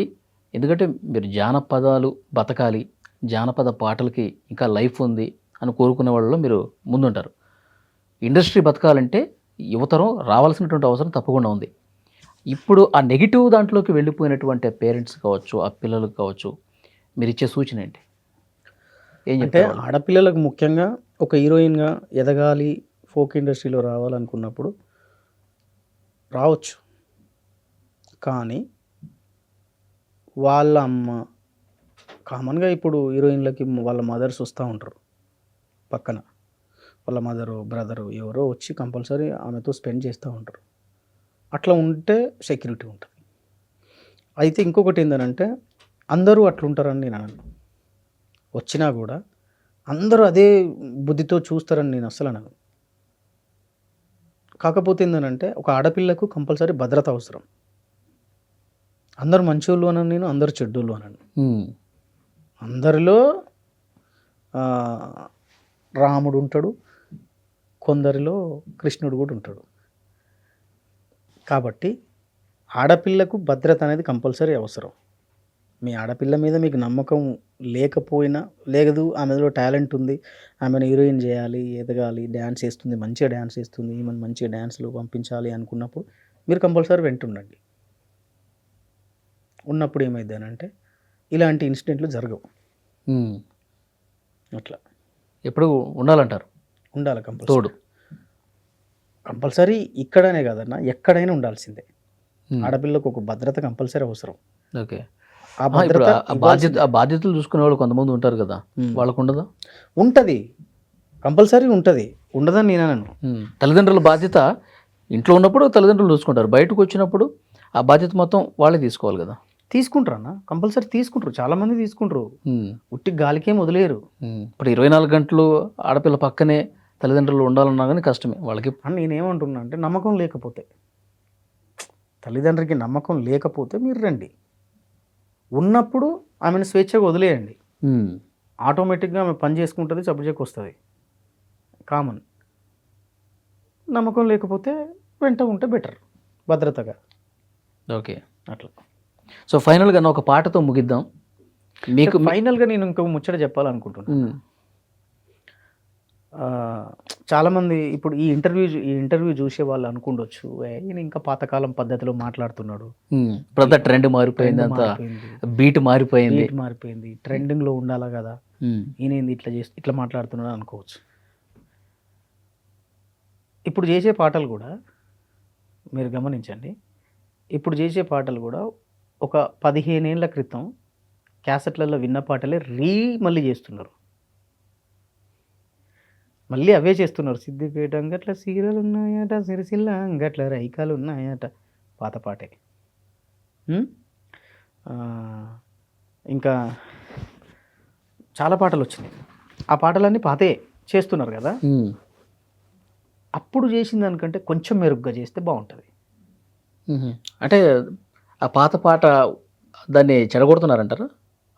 ఎందుకంటే మీరు జానపదాలు బతకాలి, జానపద పాటలకి ఇంకా లైఫ్ ఉంది అని కోరుకునే వాళ్ళలో మీరు ముందుంటారు. ఇండస్ట్రీ బతకాలంటే యువతరం రావాల్సినటువంటి అవసరం తప్పకుండా ఉంది. ఇప్పుడు ఆ నెగిటివ్ దాంట్లోకి వెళ్ళిపోయినటువంటి పేరెంట్స్ కావచ్చు, ఆ పిల్లలకు కావచ్చు, మీరు ఇచ్చే సూచన ఏంటి? ఏం
అంటే ఆడపిల్లలకు ముఖ్యంగా ఒక హీరోయిన్గా ఎదగాలి, ఫోక్ ఇండస్ట్రీలో రావాలనుకున్నప్పుడు రావచ్చు, కానీ వాళ్ళ అమ్మ, కామన్గా ఇప్పుడు హీరోయిన్లకి వాళ్ళ మదర్స్ వస్తూ ఉంటారు పక్కన, వాళ్ళ మదరు, బ్రదరు ఎవరో వచ్చి కంపల్సరీ ఆమెతో స్పెండ్ చేస్తూ ఉంటారు. అట్లా ఉంటే సెక్యూరిటీ ఉంటుంది. అయితే ఇంకొకటి ఏంటంటే, అందరూ అట్లుంటారని నేను అనను. వచ్చినా కూడా అందరూ అదే బుద్ధితో చూస్తారని నేను అస్సలు అనను. కాకపోతే ఏంటంటే, ఒక ఆడపిల్లకు కంపల్సరీ భద్రత అవసరం. అందరూ మంచోళ్ళు అనను నేను, అందరూ చెడ్డోళ్ళు అనను. అందరిలో రాముడు ఉంటాడు, కొందరిలో కృష్ణుడు కూడా ఉంటాడు. కాబట్టి ఆడపిల్లకు భద్రత అనేది కంపల్సరీ అవసరం. మీ ఆడపిల్ల మీద మీకు నమ్మకం లేకపోయినా, లేదు ఆమెలో టాలెంట్ ఉంది, ఆమెను హీరోయిన్ చేయాలి, ఎదగాలి, డ్యాన్స్ చేస్తుంది, మంచిగా డ్యాన్స్ చేస్తుంది, ఈమెను మంచిగా డ్యాన్స్లో పంపించాలి అనుకున్నప్పుడు మీరు కంపల్సరీ వెంటుండండి. ఉన్నప్పుడు ఏమైందనంటే ఇలాంటి ఇన్సిడెంట్లు జరగవు. అట్లా
ఎప్పుడు ఉండాలంటారు,
ఉండాలి కంపల్సరీ. కంపల్సరీ ఇక్కడనే కాదన్నా, ఎక్కడైనా ఉండాల్సిందే. ఆడపిల్లకు ఒక భద్రత కంపల్సరీ అవసరం.
ఓకే,
ఆ భద్రత,
ఆ బాధ్యతలు చూసుకునే వాళ్ళు కొంతమంది ఉంటారు కదా, వాళ్ళకు ఉండదా?
ఉంటుంది, కంపల్సరీ ఉంటుంది, ఉండదని నేను అనను.
తల్లిదండ్రుల బాధ్యత ఇంట్లో ఉన్నప్పుడు తల్లిదండ్రులు చూసుకుంటారు, బయటకు వచ్చినప్పుడు ఆ బాధ్యత మొత్తం వాళ్ళే తీసుకోవాలి కదా.
తీసుకుంటారు అన్న, కంపల్సరీ తీసుకుంటారు, చాలామంది తీసుకుంటారు, ఉట్టి గాలికేం వదిలేరు.
ఇప్పుడు 24 గంటలు ఆడపిల్ల పక్కనే తల్లిదండ్రులు ఉండాలన్నా కానీ కష్టమే వాళ్ళకి.
అని నేనేమంటున్నా అంటే, నమ్మకం లేకపోతే, తల్లిదండ్రికి నమ్మకం లేకపోతే మీరు రండి, ఉన్నప్పుడు ఆమెను స్వేచ్ఛగా వదిలేయండి. ఆటోమేటిక్గా ఆమె పని చేసుకుంటుంది, సబ్జెక్ట్ వస్తుంది, కామన్. నమ్మకం లేకపోతే వెంట ఉంటే బెటర్, భద్రతగా.
ఓకే.
అట్లా.
సో ఫైనల్గా ఒక పాటతో ముగిద్దాం. మీకు
ఫైనల్గా నేను ఇంకో ముచ్చట చెప్పాలనుకుంటున్నాను. చాలామంది ఇప్పుడు ఈ ఇంటర్వ్యూ చూసే వాళ్ళు అనుకుండొచ్చు, ఈయన ఇంకా పాతకాలం పద్ధతిలో మాట్లాడుతున్నాడు,
ఇప్పుడు ట్రెండ్ మారిపోయింది, అంతా బీట్ మారిపోయింది,
ట్రెండింగ్లో ఉండాలా కదా, ఈయన ఏంది ఇట్లా మాట్లాడుతున్నాడు అనుకోవచ్చు. ఇప్పుడు చేసే పాటలు కూడా మీరు గమనించండి, ఇప్పుడు చేసే పాటలు కూడా ఒక 15 ఏళ్ల క్రితం క్యాసెట్లలో విన్న పాటలే మళ్ళీ చేస్తున్నారు, మళ్ళీ అవే చేస్తున్నారు. సిద్దిపేట అంగట్ల సీరలు ఉన్నాయట, సిరిసిల్ల అంగట్ల రైకాలు ఉన్నాయట, పాత పాటే. ఇంకా చాలా పాటలు వచ్చినాయి, ఆ పాటలన్నీ పాతే చేస్తున్నారు కదా. అప్పుడు చేసిన దానికంటే కొంచెం మెరుగ్గా చేస్తే బాగుంటుంది.
అంటే ఆ పాత పాట దాన్ని చెడగొడుతున్నారంటారు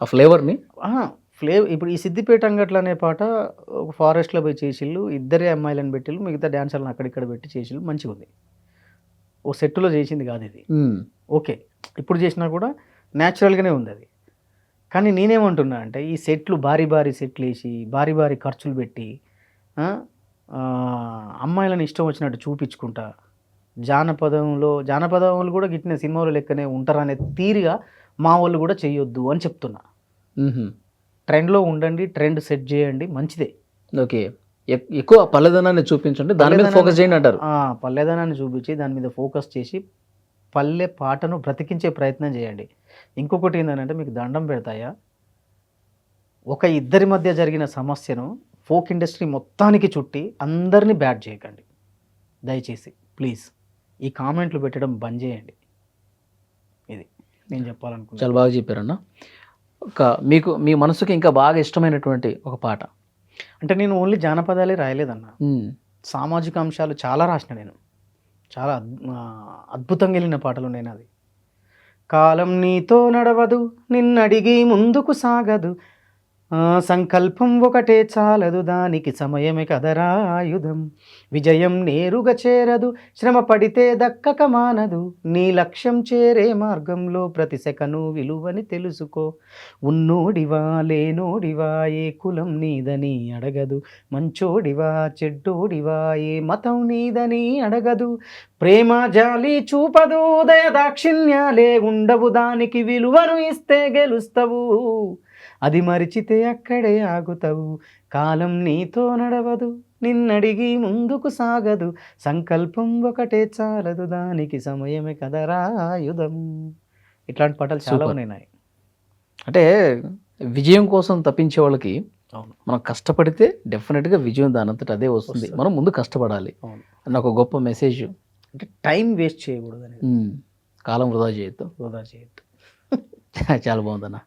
ఆ ఫ్లేవర్ని.
ఇప్పుడు ఈ సిద్దిపేట అంగట్ల అనే పాట ఒక ఫారెస్ట్లో పోయి చేసిళ్ళు, ఇద్దరే అమ్మాయిలను పెట్టిళ్ళు, మిగతా డ్యాన్సర్లను అక్కడిక్కడ పెట్టి చేసిళ్ళు, మంచిగా ఉంది. ఓ సెట్టులో చేసింది కాదు ఇది. ఓకే, ఇప్పుడు చేసినా కూడా న్యాచురల్గానే ఉంది అది. కానీ నేనేమంటున్నా అంటే ఈ సెట్లు భారీ సెట్లు వేసి భారీ ఖర్చులు పెట్టి అమ్మాయిలను ఇష్టం వచ్చినట్టు చూపించుకుంటా, జానపదంలో కూడా గిట్టిన సినిమాలు లెక్కనే ఉంటారనే తీరుగా మా వాళ్ళు కూడా చేయొద్దు అని చెప్తున్నా. ట్రెండ్లో ఉండండి, ట్రెండ్ సెట్ చేయండి, మంచిదే.
ఓకే, ఎక్కువ పల్లెదనాన్ని చూపించండి, దాని మీద ఫోకస్ చేయండి అంటారు.
పల్లెదనాన్ని చూపించి దాని మీద ఫోకస్ చేసి పల్లె పాటను బ్రతికించే ప్రయత్నం చేయండి. ఇంకొకటి ఏంటంటే మీకు దండం పెడతాయా, ఒక ఇద్దరి మధ్య జరిగిన సమస్యను ఫోక్ ఇండస్ట్రీ మొత్తానికి చుట్టి అందరినీ బ్యాడ్ చేయకండి దయచేసి, ప్లీజ్. ఈ కామెంట్లు పెట్టడం బంద్ చేయండి. ఇది నేను చెప్పాలనుకుంటున్నాను.
చాలా బాగా చెప్పారన్న. మీకు మీ మనసుకి ఇంకా బాగా ఇష్టమైనటువంటి ఒక పాట
అంటే, నేను ఓన్లీ జానపదాలే రాయలేదన్న, సామాజిక అంశాలు చాలా రాసిన నేను. చాలా అద్భుతంగా వెళ్ళిన పాటలు ఉన్నాయి నాది. కాలం నీతో నడవదు, నిన్నడిగి ముందుకు సాగదు, సంకల్పం ఒకటే చాలదు, దానికి సమయమే కదరా ఆయుధం, విజయం నేరుగా చేరదు, శ్రమ పడితే దక్కక మానదు, నీ లక్ష్యం చేరే మార్గంలో ప్రతి సెకను విలువని తెలుసుకో, ఉన్నోడివా లేనోడివా ఏ కులం నీదని అడగదు, మంచోడివా చెడ్డోడివా ఏ మతం నీదని అడగదు, ప్రేమ జాలి చూపదు, దయ దాక్షిణ్యాలే ఉండవు, దానికి విలువను ఇస్తే గెలుస్తావు, అది మరిచితే అక్కడే ఆగుతావు, కాలం నీతో నడవదు, నిన్నడిగి ముందుకు సాగదు, సంకల్పం ఒకటే చాలదు, దానికి సమయమే కదరా ఆయుధం. ఇట్లాంటి పాటలు చాలా ఉన్నాయి.
అంటే విజయం కోసం తప్పించే వాళ్ళకి మనం కష్టపడితే డెఫినెట్గా విజయం దానంతట అదే వస్తుంది, మనం ముందు కష్టపడాలి అన్న ఒక గొప్ప మెసేజ్.
అంటే టైం వేస్ట్ చేయకూడదు అనేది,
కాలం వృధా చేయొద్దు. చాలా బాగుందన్న.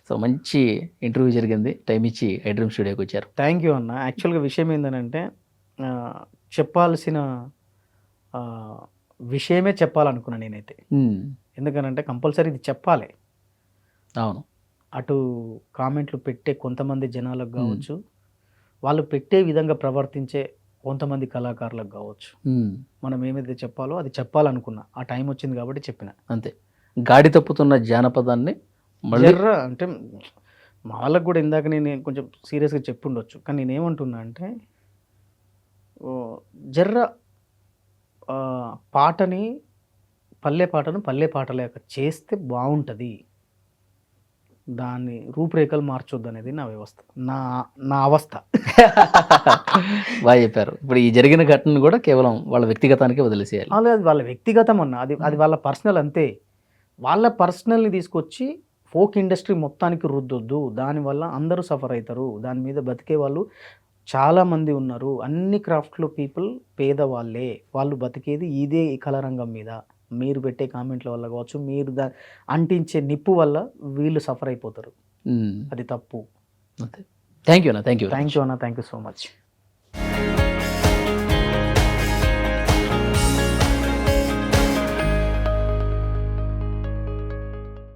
సో మంచి ఇంటర్వ్యూ జరిగింది, టైం ఇచ్చి ఐడ్రీమ్ స్టూడియోకి వచ్చారు.
థ్యాంక్ యూ అన్న. యాక్చువల్గా విషయం ఏంటంటే చెప్పాల్సిన విషయమే చెప్పాలనుకున్నాను నేనైతే. ఎందుకనంటే కంపల్సరీ ఇది చెప్పాలి.
అవును,
అటు కామెంట్లు పెట్టే కొంతమంది జనాలకు కావచ్చు, వాళ్ళు పెట్టే విధంగా ప్రవర్తించే కొంతమంది కళాకారులకు కావచ్చు, మనం ఏమైతే చెప్పాలో అది చెప్పాలనుకున్నా, ఆ టైం వచ్చింది కాబట్టి చెప్పిన.
అంతే, గాడి తప్పుతున్న జానపదాన్ని
జర్ర అంటే మా వాళ్ళకు కూడా ఇందాక నేను కొంచెం సీరియస్గా చెప్పుండొచ్చు, కానీ నేనేమంటున్నా అంటే జర్ర పల్లె పాటలేక చేస్తే బాగుంటుంది, దాన్ని రూపురేఖలు మార్చొద్దు అనేది నా వ్యవస్థ, నా అవస్థ.
బాగా చెప్పారు. ఇప్పుడు ఈ జరిగిన ఘటన కూడా కేవలం వాళ్ళ వ్యక్తిగతానికే వదిలేసేయాలి.
అది వాళ్ళ వ్యక్తిగతం అన్న, అది వాళ్ళ పర్సనల్ అంతే. వాళ్ళ పర్సనల్ని తీసుకొచ్చి ఫోక్ ఇండస్ట్రీ మొత్తానికి రుద్దొద్దు, దానివల్ల అందరూ సఫర్ అవుతారు. దాని మీద బతికే వాళ్ళు చాలామంది ఉన్నారు. అన్ని క్రాఫ్ట్లో పీపుల్ పేదవాళ్ళే, వాళ్ళు బతికేది ఇదే కళారంగం మీద. మీరు పెట్టే కామెంట్ల వల్ల కావచ్చు, మీరు అంటించే నిప్పు వల్ల వీళ్ళు సఫర్ అయిపోతారు, అది తప్పు.
థ్యాంక్ యూ అన్న. థ్యాంక్ యూ
అన్న. Thank you so much.